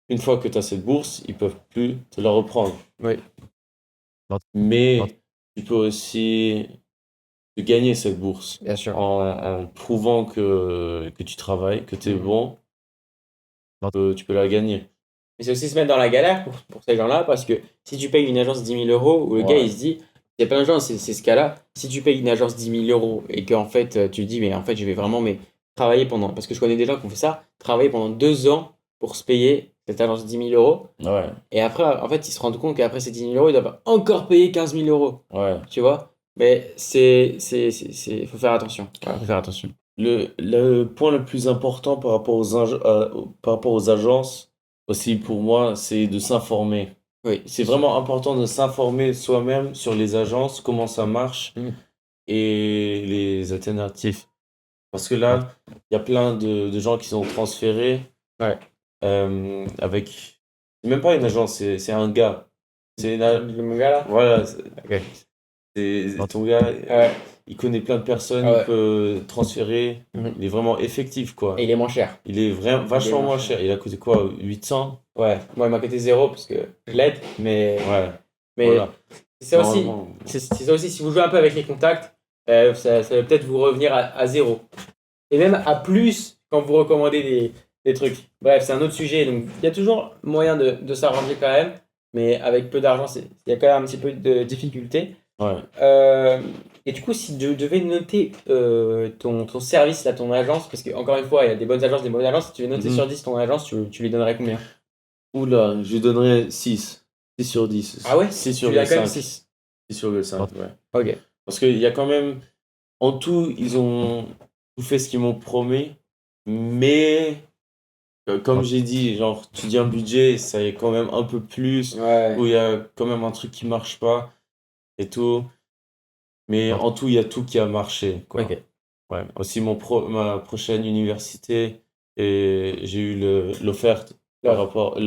Speaker 2: une fois que tu as cette bourse, ils peuvent plus te la reprendre.
Speaker 1: Oui.
Speaker 2: Mais tu peux aussi gagner cette bourse
Speaker 1: Bien sûr.
Speaker 2: en prouvant que tu travailles, que tu es
Speaker 1: Mhm.
Speaker 2: bon, tu peux la gagner.
Speaker 1: Mais c'est aussi se mettre dans la galère pour ces gens-là parce que si tu payes une agence 10 000 euros où le gars
Speaker 2: Ouais.
Speaker 1: il se dit Il y a plein de gens, c'est ce cas-là. Si tu payes une agence 10 000 euros et qu'en fait, tu te dis, mais en fait, je vais vraiment travailler pendant. Parce que je connais des gens qui ont fait ça, travailler pendant 2 ans pour se payer cette agence 10 000 euros.
Speaker 2: Ouais,
Speaker 1: Et après, en fait, ils se rendent compte qu'après ces 10 000 euros, ils doivent encore payer 15 000 euros.
Speaker 2: ouais.
Speaker 1: Tu vois? Mais faut faire attention. Voilà, faut faire attention.
Speaker 2: Le point le plus important par rapport aux agences, aussi pour moi, c'est de s'informer.
Speaker 1: Oui.
Speaker 2: C'est vraiment important de s'informer soi-même sur les agences, comment ça marche
Speaker 1: Mm.
Speaker 2: et les alternatives. Parce que là, il y a plein de gens qui sont transférés
Speaker 1: Ouais.
Speaker 2: avec. C'est même pas une agence, c'est un gars. C'est
Speaker 1: Le gars là?
Speaker 2: Voilà,
Speaker 1: Ok.
Speaker 2: c'est ton gars,
Speaker 1: Ouais.
Speaker 2: il connaît plein de personnes,
Speaker 1: Ouais.
Speaker 2: il peut transférer.
Speaker 1: Mhm.
Speaker 2: Il est vraiment effectif, quoi.
Speaker 1: Et il est moins cher.
Speaker 2: Il est vraiment vachement moins cher. Il a coûté quoi? 800?
Speaker 1: Ouais. Moi, il m'a coûté 0 parce que je l'aide, mais.
Speaker 2: Ouais.
Speaker 1: Mais
Speaker 2: Voilà.
Speaker 1: c'est ça aussi.
Speaker 2: Normalement.
Speaker 1: C'est ça aussi, si vous jouez un peu avec les contacts, ça va peut-être vous revenir à 0. Et même à plus quand vous recommandez des trucs. Bref, c'est un autre sujet. Donc, il y a toujours moyen de s'arranger quand même. Mais avec peu d'argent, il y a quand même un petit peu de difficulté.
Speaker 2: Ouais.
Speaker 1: Et du coup, si tu devais noter ton service, là, ton agence, parce qu'encore une fois, il y a des bonnes agences, des mauvaises agences. Si tu veux noter sur 10 ton agence, tu lui donnerais combien?
Speaker 2: Oula, je lui donnerais 6. 6 sur 10.
Speaker 1: Ah ouais?
Speaker 2: 6
Speaker 1: Tu
Speaker 2: sur
Speaker 1: lui as quand même
Speaker 2: 5.
Speaker 1: 6.
Speaker 2: 6,5, ouais.
Speaker 1: Ok.
Speaker 2: Parce qu'il y a quand même. En tout, ils ont tout fait ce qu'ils m'ont promis. Mais, comme j'ai dit, genre, tu dis un budget, ça y est quand même un peu plus.
Speaker 1: Ouais.
Speaker 2: Où il y a quand même un truc qui marche pas. Et tout. Mais en tout, il y a tout qui a marché, quoi.
Speaker 1: Ok.
Speaker 2: Ouais. Aussi, ma prochaine université, et j'ai eu l'offre par rapport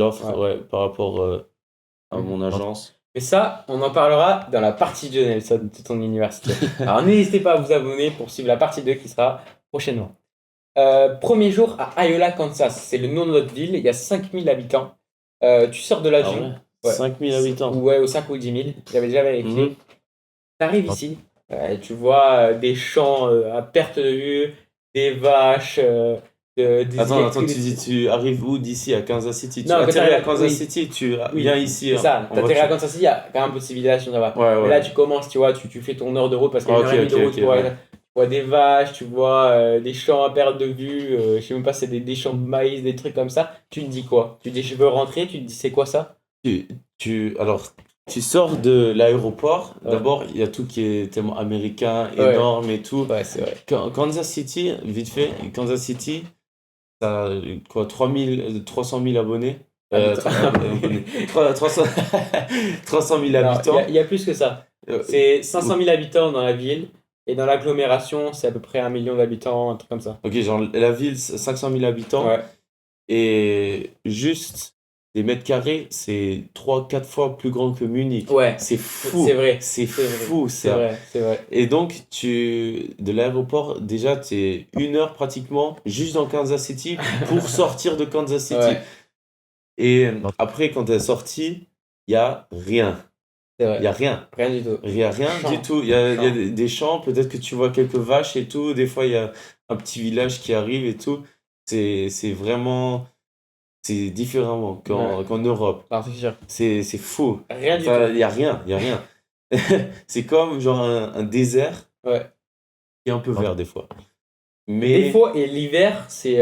Speaker 2: à mon agence.
Speaker 1: Mais ça, on en parlera dans la partie 2 Nelson, de ton université. Alors n'hésitez pas à vous abonner pour suivre la partie 2 qui sera prochainement. Premier jour à Iola, Kansas. C'est le nom de notre ville. Il y a 5000 habitants. Tu sors de l'avion.
Speaker 2: Ah ouais.
Speaker 1: Ouais.
Speaker 2: 5000 habitants.
Speaker 1: Ouais, ou 5 ou 10 000. J'avais déjà vérifié.
Speaker 2: Mhm.
Speaker 1: T'arrives ici. Tu vois des champs à perte de vue, des vaches. Des
Speaker 2: Attends, tu dis, tu arrives où d'ici à Kansas City? Tu
Speaker 1: Non, quand
Speaker 2: atterris à
Speaker 1: t'arrives-
Speaker 2: Kansas
Speaker 1: oui.
Speaker 2: City, tu
Speaker 1: Oui,
Speaker 2: viens ici.
Speaker 1: c'est ça.
Speaker 2: en
Speaker 1: T'atterris à
Speaker 2: voiture.
Speaker 1: Kansas City, il y a quand même un peu de civilisation là-bas.
Speaker 2: Ouais,
Speaker 1: Mais
Speaker 2: ouais.
Speaker 1: là, tu commences, tu vois, tu fais ton heure de route parce qu'il y a une heure et demie de route.
Speaker 2: Ok,
Speaker 1: Tu vois,
Speaker 2: ouais.
Speaker 1: tu vois des vaches, tu vois des champs à perte de vue. Je sais même pas si c'est des champs de maïs, des trucs comme ça. Tu te dis quoi? Tu te dis, je veux rentrer. Tu te dis, c'est quoi ça?
Speaker 2: Alors, tu sors de l'aéroport.
Speaker 1: Ouais.
Speaker 2: D'abord, il y a tout qui est tellement américain,
Speaker 1: Ouais.
Speaker 2: énorme et tout.
Speaker 1: Ouais, c'est vrai.
Speaker 2: Kansas City, vite fait, Kansas City, ça a quoi, 300 000 abonnés.
Speaker 1: Habitants.
Speaker 2: 300 000 habitants.
Speaker 1: Il y a plus que ça.
Speaker 2: Euh,
Speaker 1: C'est 500 000 habitants dans la ville. Et dans l'agglomération, c'est à peu près 1 million d'habitants, un truc comme ça.
Speaker 2: Ok, genre la ville, 500 000 habitants.
Speaker 1: Ouais.
Speaker 2: Et juste les mètres carrés, c'est 3-4 fois plus grand que Munich.
Speaker 1: Ouais.
Speaker 2: C'est fou.
Speaker 1: C'est vrai.
Speaker 2: C'est
Speaker 1: C'est vrai.
Speaker 2: fou,
Speaker 1: C'est
Speaker 2: ça.
Speaker 1: vrai. C'est vrai.
Speaker 2: Et donc, de l'aéroport, déjà, tu es 1 heure pratiquement juste dans Kansas City pour sortir de Kansas City.
Speaker 1: Ouais.
Speaker 2: Et après, quand tu es sorti, il n'y a rien.
Speaker 1: C'est
Speaker 2: Il
Speaker 1: vrai.
Speaker 2: n'y a rien.
Speaker 1: Rien du tout.
Speaker 2: Il n'y a rien
Speaker 1: Champs.
Speaker 2: du tout. Il y a
Speaker 1: Champs.
Speaker 2: des champs, peut-être que tu vois quelques vaches et tout. Des fois, il y a un petit village qui arrive et tout. C'est vraiment. C'est différemment qu'en Europe.
Speaker 1: Non, c'est sûr.
Speaker 2: C'est fou.
Speaker 1: Rien du
Speaker 2: Enfin,
Speaker 1: tout.
Speaker 2: il n'y a rien. Il y a rien. C'est comme genre un désert
Speaker 1: Ouais.
Speaker 2: qui est un peu vert des fois.
Speaker 1: Des
Speaker 2: Mais.
Speaker 1: fois, et l'hiver, c'est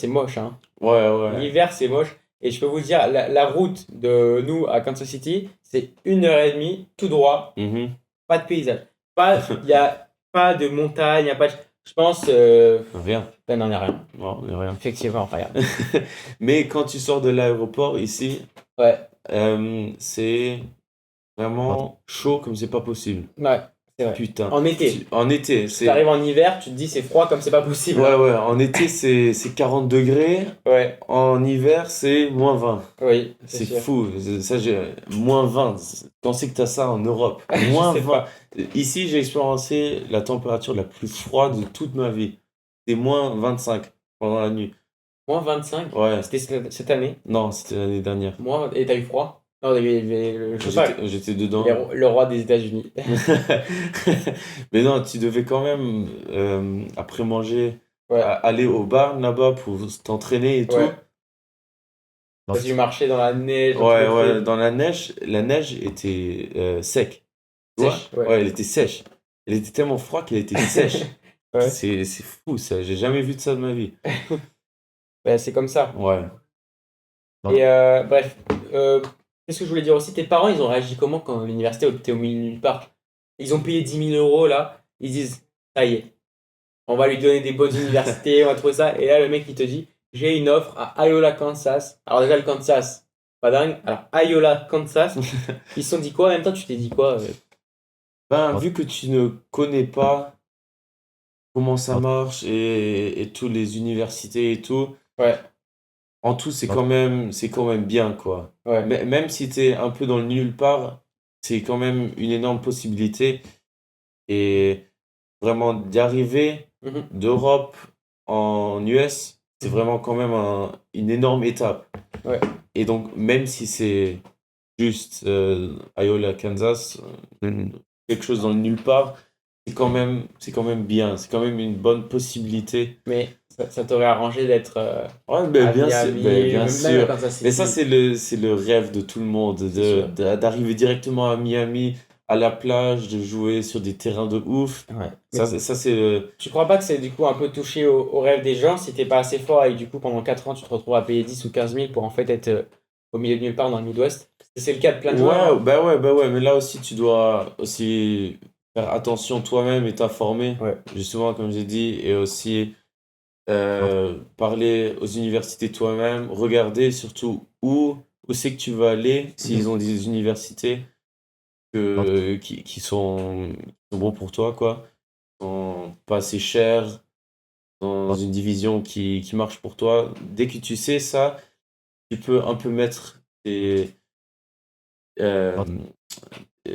Speaker 1: moche. Hein.
Speaker 2: Ouais.
Speaker 1: L'hiver, c'est moche. Et je peux vous dire, la route de nous à Kansas City, c'est 1 heure et demie, tout droit,
Speaker 2: Mhm.
Speaker 1: pas de paysage. Il n'y a pas de montagne, il n'y a pas de... Je pense...
Speaker 2: Rien.
Speaker 1: Ben non, il n'y a rien.
Speaker 2: Non, il y a rien.
Speaker 1: Effectivement, rien.
Speaker 2: Mais quand tu sors de l'aéroport ici,
Speaker 1: Ouais.
Speaker 2: c'est vraiment chaud comme c'est pas possible.
Speaker 1: Ouais, c'est vrai.
Speaker 2: Putain.
Speaker 1: En été.
Speaker 2: En été,
Speaker 1: Tu arrives en hiver, tu te dis c'est froid comme c'est pas possible.
Speaker 2: Ouais, en été, c'est 40 degrés.
Speaker 1: Ouais,
Speaker 2: En hiver, c'est moins 20.
Speaker 1: oui,
Speaker 2: C'est
Speaker 1: sûr.
Speaker 2: fou. Ça, moins 20. Pensez que t'as ça en Europe.
Speaker 1: Je
Speaker 2: Moins
Speaker 1: sais
Speaker 2: 20.
Speaker 1: pas.
Speaker 2: Ici, j'ai expérimenté la température la plus froide de toute ma vie. C'est moins 25 pendant la nuit.
Speaker 1: Moins 25,
Speaker 2: Ouais.
Speaker 1: c'était cette année.
Speaker 2: Non, c'était l'année dernière.
Speaker 1: Et t'as eu froid? Non, il y avait je sais pas,
Speaker 2: J'étais dedans.
Speaker 1: le roi des États-Unis.
Speaker 2: Mais non, tu devais quand même, après manger,
Speaker 1: Ouais.
Speaker 2: aller au bar là-bas pour t'entraîner et tout.
Speaker 1: Ouais. Parce que tu marchais dans la neige. dans tout le
Speaker 2: Ouais,
Speaker 1: truc.
Speaker 2: dans la neige était sec. Tu vois?
Speaker 1: Sèche, ouais.
Speaker 2: Ouais, elle était sèche. Elle était tellement froide qu'elle était sèche.
Speaker 1: Ouais.
Speaker 2: C'est fou ça, j'ai jamais vu de ça de ma vie.
Speaker 1: Ouais, c'est comme ça.
Speaker 2: Ouais.
Speaker 1: Et bref, qu'est-ce que je voulais dire aussi? Tes parents, ils ont réagi comment quand l'université était au milieu de nulle part? Ils ont payé 10 000 euros là, ils disent, ça y est, on va lui donner des bonnes universités, on va trouver ça. Et là, le mec, il te dit, j'ai une offre à Iola, Kansas. Alors déjà, le Kansas, pas dingue. Alors, Iola, Kansas, ils se sont dit quoi? En même temps, tu t'es dit quoi?
Speaker 2: Ben, vu que tu ne connais pas comment ça marche et toutes les universités et tout,
Speaker 1: Ouais,
Speaker 2: en tout, c'est quand même bien, quoi.
Speaker 1: ouais.
Speaker 2: Même si tu es un peu dans le nulle part, c'est quand même une énorme possibilité. Et vraiment, d'y arriver
Speaker 1: Mhm.
Speaker 2: d'Europe en US, c'est vraiment quand même une énorme étape.
Speaker 1: Ouais.
Speaker 2: Et donc, même si c'est juste Iowa, Kansas, quelque chose dans le nulle part, c'est quand même bien. C'est quand même une bonne possibilité.
Speaker 1: Mais ça t'aurait arrangé d'être
Speaker 2: Ouais, ben,
Speaker 1: à
Speaker 2: bien sûr,
Speaker 1: Miami,
Speaker 2: ben, bien
Speaker 1: même
Speaker 2: sûr.
Speaker 1: à Kansas
Speaker 2: Mais ça,
Speaker 1: City.
Speaker 2: c'est le rêve de tout le monde,
Speaker 1: C'est sûr.
Speaker 2: d'arriver directement à Miami, à la plage, de jouer sur des terrains de ouf.
Speaker 1: Ouais.
Speaker 2: Ça c'est
Speaker 1: Tu crois pas que c'est du coup un peu touché au rêve des gens si t'es pas assez fort et du coup pendant 4 ans tu te retrouves à payer 10 ou 15 000 pour en fait être au milieu de nulle part dans le Midwest? C'est le cas de plein de joueurs.
Speaker 2: Ouais,
Speaker 1: Hein.
Speaker 2: bah ouais, mais là aussi, tu dois aussi faire attention toi-même et t'informer,
Speaker 1: Ouais.
Speaker 2: justement, comme j'ai dit, et aussi parler aux universités toi-même, regarder surtout où c'est que tu vas aller, s'ils ont des universités qui sont bons pour toi, quoi, qui sont pas assez chers, dans une division qui marche pour toi. Dès que tu sais ça, tu peux un peu mettre tes. euh, tu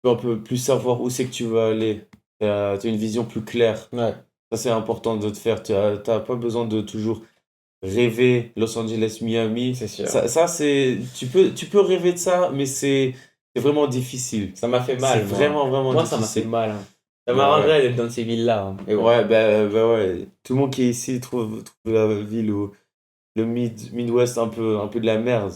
Speaker 2: peux un peu plus savoir où c'est que tu vas aller. Tu as une vision plus claire.
Speaker 1: Ouais,
Speaker 2: Ça, c'est important de te faire. Tu n'as pas besoin de toujours rêver Los Angeles, Miami.
Speaker 1: c'est sûr.
Speaker 2: Ça c'est. Tu peux rêver de ça, mais c'est vraiment difficile.
Speaker 1: Ça m'a fait mal.
Speaker 2: C'est vraiment
Speaker 1: Moi, ça m'a fait
Speaker 2: difficile.
Speaker 1: mal. Hein. Ça
Speaker 2: Ouais,
Speaker 1: m'arrangerait d'être dans ces villes-là. Hein. Mais bon.
Speaker 2: ouais, bah ouais. Tout le monde qui est ici trouve la ville ou le Midwest un peu de la merde.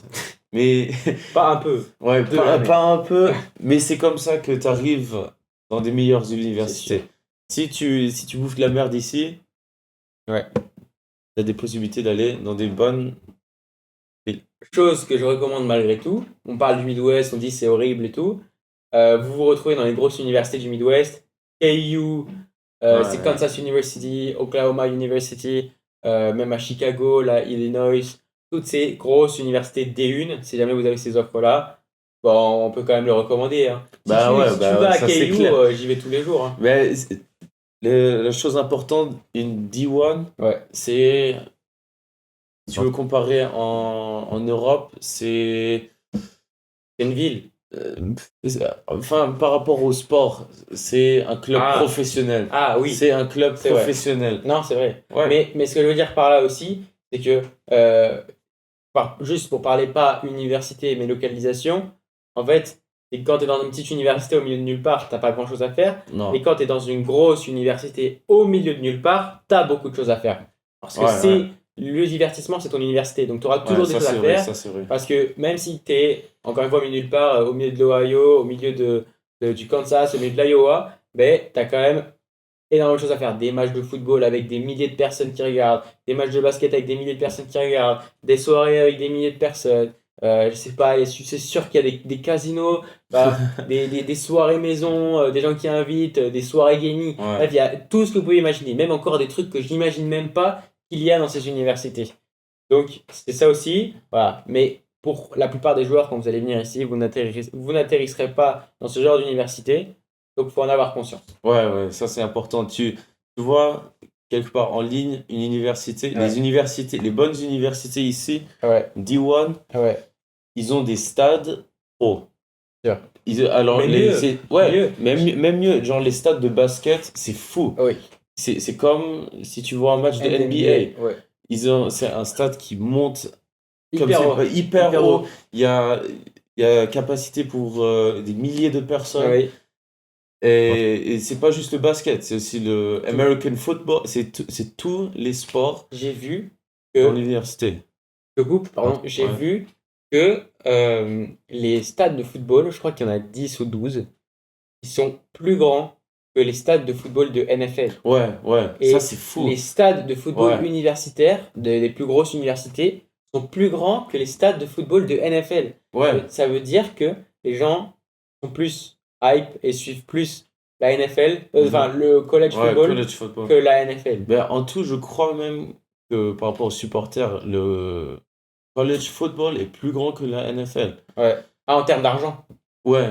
Speaker 2: Mais.
Speaker 1: Pas un peu.
Speaker 2: Ouais,
Speaker 1: Deux années.
Speaker 2: pas un peu, mais c'est comme ça que tu arrives dans des meilleures universités. Si tu bouffes de la merde ici,
Speaker 1: Ouais.
Speaker 2: tu as des possibilités d'aller dans des bonnes.
Speaker 1: Chose que je recommande malgré tout. On parle du Midwest, on dit c'est horrible et tout. Vous vous retrouvez dans les grosses universités du Midwest. KU, c'est
Speaker 2: Ouais.
Speaker 1: Kansas University, Oklahoma University, même à Chicago, là, Illinois. Toutes ces grosses universités D1, si jamais vous avez ces offres-là, bon, on peut quand même le recommander. Hein. Si tu vas à
Speaker 2: ça, c'est
Speaker 1: KU,
Speaker 2: clair.
Speaker 1: j'y vais tous les jours. Hein.
Speaker 2: Mais la chose importante, une D1,
Speaker 1: Ouais.
Speaker 2: c'est. Si tu veux comparer en Europe, c'est
Speaker 1: une ville.
Speaker 2: Enfin, par rapport au sport, c'est un club professionnel.
Speaker 1: Ah oui.
Speaker 2: C'est un club
Speaker 1: C'est
Speaker 2: professionnel.
Speaker 1: Vrai. Non, c'est vrai.
Speaker 2: Ouais.
Speaker 1: Mais ce que je veux dire par là aussi, c'est que, juste pour parler pas université, mais localisation, en fait, quand tu es dans une petite université au milieu de nulle part, t'as pas grand chose à faire.
Speaker 2: Non.
Speaker 1: Mais quand tu es dans une grosse université au milieu de nulle part, tu as beaucoup de choses à faire. Parce que le divertissement, c'est ton université. Donc tu auras toujours des choses à faire.
Speaker 2: Ça, c'est vrai.
Speaker 1: Parce que même si tu es, encore une fois, au milieu de nulle part, au milieu de l'Ohio, au milieu du Kansas, au milieu de l'Iowa, ben, tu as quand même énormément de choses à faire. Des matchs de football avec des milliers de personnes qui regardent, des matchs de basket avec des milliers de personnes qui regardent, des soirées avec des milliers de personnes. Je sais pas, c'est sûr qu'il y a des casinos, bah, des soirées maison, des gens qui invitent, des soirées gaming.
Speaker 2: Ouais.
Speaker 1: Bref, il y a tout ce que vous pouvez imaginer, même encore des trucs que je n'imagine même pas qu'il y a dans ces universités. Donc, c'est ça aussi. Voilà. Mais pour la plupart des joueurs, quand vous allez venir ici, vous n'atterrisserez pas dans ce genre d'université. Donc, il faut en avoir conscience.
Speaker 2: Ouais, ça c'est important. Tu vois, quelque part en ligne, une université, les bonnes universités ici, D1, ils ont des stades pro. Alors, même mieux. Genre, les stades de basket, c'est fou.
Speaker 1: Oui.
Speaker 2: C'est comme si tu vois un match de NBA.
Speaker 1: Ouais.
Speaker 2: C'est un stade qui monte
Speaker 1: hyper haut.
Speaker 2: Il y a capacité pour des milliers de personnes.
Speaker 1: Oui.
Speaker 2: Et c'est pas juste le basket, c'est aussi le American football, c'est tous les sports.
Speaker 1: J'ai vu
Speaker 2: que dans l'université.
Speaker 1: J'ai vu que les stades de football, je crois qu'il y en a 10 ou 12, ils sont plus grands que les stades de football de NFL.
Speaker 2: Ouais,
Speaker 1: Et
Speaker 2: ça c'est fou.
Speaker 1: les stades de football
Speaker 2: Ouais.
Speaker 1: universitaires, des plus grosses universités, sont plus grands que les stades de football de NFL.
Speaker 2: Ouais,
Speaker 1: Ça veut dire que les gens sont plus hype et suivent plus la NFL, enfin le college
Speaker 2: ouais,
Speaker 1: football,
Speaker 2: college football.
Speaker 1: que la NFL.
Speaker 2: Ben, en tout, je crois même que par rapport aux supporters, le college football est plus grand que la NFL.
Speaker 1: Ouais. Ah, en termes d'argent.
Speaker 2: Ouais.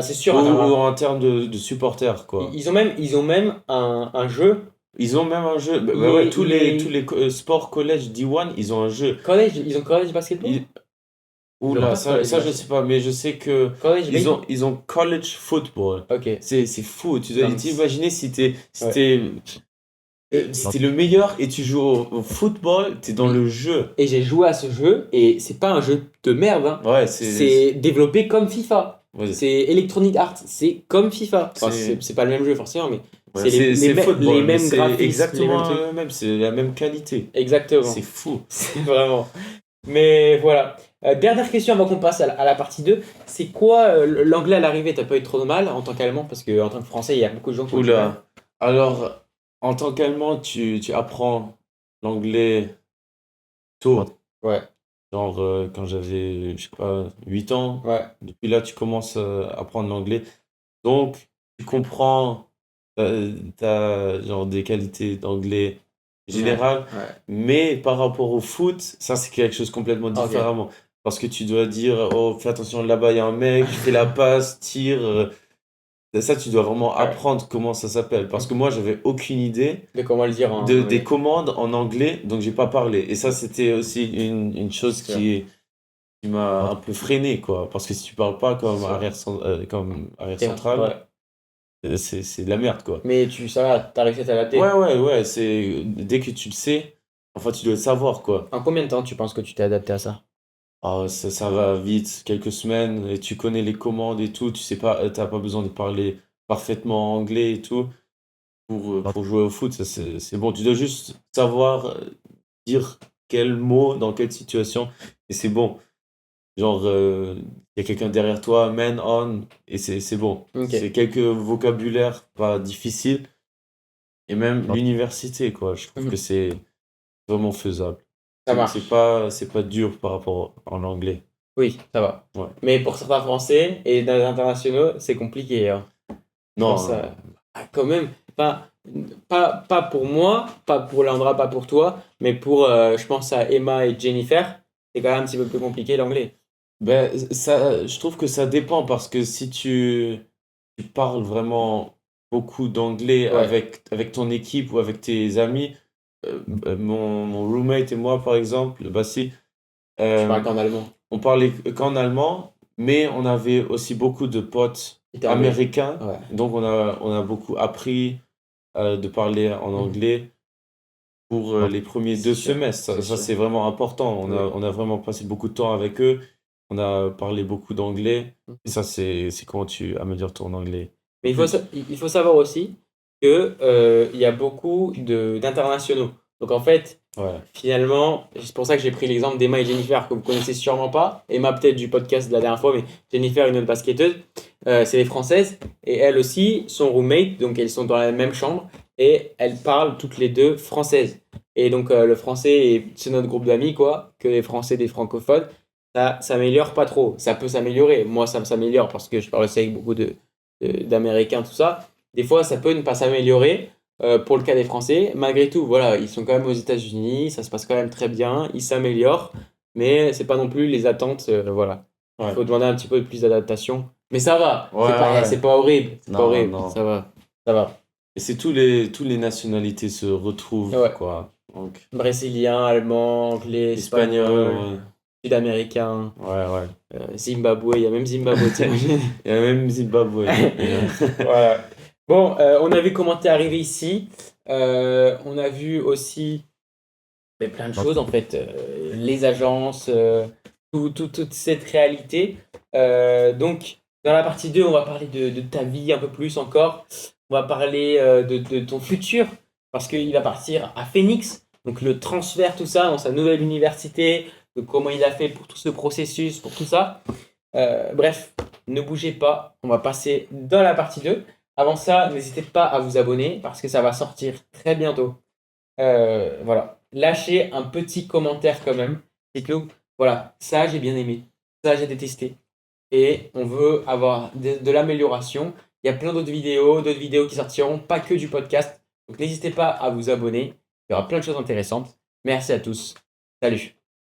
Speaker 1: C'est sûr.
Speaker 2: Ou,
Speaker 1: en termes
Speaker 2: ou
Speaker 1: d'argent.
Speaker 2: en termes de supporters, quoi.
Speaker 1: Ils ont même un jeu.
Speaker 2: Ils ont même un jeu. Bah,
Speaker 1: Il
Speaker 2: ouais,
Speaker 1: est-
Speaker 2: tous
Speaker 1: il
Speaker 2: les,
Speaker 1: est-
Speaker 2: tous les sports college D1, ils ont un jeu.
Speaker 1: Ils ont college basketball.
Speaker 2: Ils-
Speaker 1: Ils ont
Speaker 2: Oula,
Speaker 1: pas
Speaker 2: ça,
Speaker 1: college
Speaker 2: ça je
Speaker 1: basket.
Speaker 2: sais pas, mais je sais que
Speaker 1: College
Speaker 2: ils ont college football.
Speaker 1: Ok.
Speaker 2: C'est fou. Tu dois
Speaker 1: Non,
Speaker 2: t'imaginer si
Speaker 1: Ouais.
Speaker 2: t'es le meilleur et tu joues au football, t'es dans le jeu.
Speaker 1: Et j'ai joué à ce jeu et c'est pas un jeu de merde. Hein.
Speaker 2: Ouais,
Speaker 1: C'est développé comme FIFA.
Speaker 2: ouais,
Speaker 1: C'est Electronic Arts. C'est comme FIFA. Enfin,
Speaker 2: C'est-
Speaker 1: c'est pas le même jeu forcément, mais
Speaker 2: ouais,
Speaker 1: c'est les
Speaker 2: football,
Speaker 1: mêmes
Speaker 2: mais
Speaker 1: graphismes,
Speaker 2: c'est exactement
Speaker 1: les mêmes
Speaker 2: le même, c'est la même qualité.
Speaker 1: exactement.
Speaker 2: C'est fou.
Speaker 1: C'est vraiment. Mais voilà. Dernière question avant qu'on passe à la partie 2. C'est quoi l'anglais à l'arrivée? T'as pas eu trop de mal en tant qu'allemand? Parce qu'en tant que français, il y a beaucoup de gens qui ont du mal.
Speaker 2: Oula. Alors, en tant qu'Allemand, tu apprends l'anglais tôt.
Speaker 1: Ouais,
Speaker 2: Genre, quand j'avais, je sais pas, 8 ans.
Speaker 1: ouais,
Speaker 2: Depuis là, tu commences à apprendre l'anglais. Donc, tu comprends, t'as genre des qualités d'anglais générales.
Speaker 1: ouais.
Speaker 2: Mais par rapport au foot, ça, c'est quelque chose complètement
Speaker 1: Ok.
Speaker 2: différemment. Parce que tu dois dire, oh, fais attention, là-bas, il y a un mec, fais la passe, tire. Ça, tu dois vraiment
Speaker 1: Ouais.
Speaker 2: apprendre comment ça s'appelle. Parce que moi, j'avais aucune idée
Speaker 1: De comment le dire en
Speaker 2: des
Speaker 1: anglais.
Speaker 2: commandes en anglais, donc j'ai pas parlé. Et ça, c'était aussi une chose
Speaker 1: C'est sûr.
Speaker 2: qui m'a un peu freiné, quoi. Parce que si tu parles pas comme
Speaker 1: C'est sûr.
Speaker 2: comme arrière
Speaker 1: Ouais.
Speaker 2: central, c'est de la merde, quoi.
Speaker 1: Mais ça va, t'as réussi à t'adapter.
Speaker 2: Ouais, c'est dès que tu le sais, enfin, tu dois le savoir, quoi.
Speaker 1: En combien de temps tu penses que tu t'es adapté à ça?
Speaker 2: Ah, ça va vite, quelques semaines, et tu connais les commandes et tout, tu sais pas, t'as pas besoin de parler parfaitement anglais et tout pour jouer au foot, ça c'est bon. Tu dois juste savoir dire quel mot dans quelle situation, et c'est bon. Genre, il y a quelqu'un derrière toi, man on, et c'est bon.
Speaker 1: Ok.
Speaker 2: C'est quelques vocabulaires pas difficiles, et même l'université, quoi. Je trouve que c'est vraiment faisable.
Speaker 1: Ça marche.
Speaker 2: C'est pas dur par rapport en anglais.
Speaker 1: Oui, ça va.
Speaker 2: Ouais.
Speaker 1: Mais pour certains Français et dans les internationaux, c'est compliqué. Hein.
Speaker 2: Non,
Speaker 1: Quand même. Enfin, pas pour moi, pas pour Landra, pas pour toi, mais pour, je pense à Emma et Jennifer, c'est quand même un petit peu plus compliqué l'anglais.
Speaker 2: ben, je trouve que ça dépend parce que si tu parles vraiment beaucoup d'anglais
Speaker 1: Ouais.
Speaker 2: avec ton équipe ou avec tes amis, mon roommate et moi par exemple, Bassi,
Speaker 1: Je parle qu'en allemand.
Speaker 2: on parlait qu'en allemand, mais on avait aussi beaucoup de potes
Speaker 1: C'était anglais.
Speaker 2: américains,
Speaker 1: Ouais.
Speaker 2: donc on a beaucoup appris de parler en anglais pour les premiers
Speaker 1: C'est
Speaker 2: 2
Speaker 1: sûr,
Speaker 2: semestres.
Speaker 1: c'est
Speaker 2: Ça
Speaker 1: sûr.
Speaker 2: c'est vraiment important. On a vraiment passé beaucoup de temps avec eux. On a parlé beaucoup d'anglais. Et ça, c'est comment tu améliores ton anglais.
Speaker 1: Mais il faut savoir aussi qu'il y a beaucoup d'internationaux. Donc en fait,
Speaker 2: Ouais.
Speaker 1: finalement, c'est pour ça que j'ai pris l'exemple d'Emma et Jennifer, que vous connaissez sûrement pas. Emma peut-être du podcast de la dernière fois, mais Jennifer, une autre basketteuse, c'est les Françaises. Et elles aussi sont roommates, donc elles sont dans la même chambre. Et elles parlent toutes les deux françaises. Et donc le français, c'est notre groupe d'amis, quoi, que les Français des francophones. Ça s'améliore pas trop. Ça peut s'améliorer. Moi, ça s'améliore parce que je parle aussi avec beaucoup d'Américains, tout ça. Des fois, ça peut ne pas s'améliorer pour le cas des Français. Malgré tout, voilà, ils sont quand même aux États-Unis, ça se passe quand même très bien, ils s'améliorent, mais c'est pas non plus les attentes. Voilà. Il
Speaker 2: Ouais.
Speaker 1: faut demander un petit peu plus d'adaptation. Mais ça va,
Speaker 2: Ouais,
Speaker 1: c'est pas horrible. C'est
Speaker 2: Non,
Speaker 1: pas horrible,
Speaker 2: non.
Speaker 1: ça va. Ça va.
Speaker 2: Et c'est tous les nationalités se retrouvent,
Speaker 1: Ouais.
Speaker 2: quoi. Donc,
Speaker 1: Brésilien, allemand, anglais,
Speaker 2: espagnol,
Speaker 1: espagnol, sud-américain,
Speaker 2: ouais.
Speaker 1: Zimbabwe, il y a même Zimbabwe, t'imagines?
Speaker 2: Il y a même Zimbabwe.
Speaker 1: Voilà. Bon, on a vu comment t'es arrivé ici. On a vu aussi plein de choses en fait. Les agences, toute cette réalité. Donc, dans la partie 2, on va parler de ta vie un peu plus encore. On va parler de ton futur parce qu'il va partir à Phoenix. Donc, le transfert, tout ça, dans sa nouvelle université, de comment il a fait pour tout ce processus, pour tout ça. Bref, ne bougez pas, on va passer dans la partie 2. Avant ça, n'hésitez pas à vous abonner parce que ça va sortir très bientôt. Voilà, lâchez un petit commentaire quand même. Dites-nous, voilà, ça j'ai bien aimé, ça j'ai détesté. Et on veut avoir de l'amélioration. Il y a plein d'autres vidéos qui sortiront, pas que du podcast. Donc n'hésitez pas à vous abonner, il y aura plein de choses intéressantes. Merci à tous, salut.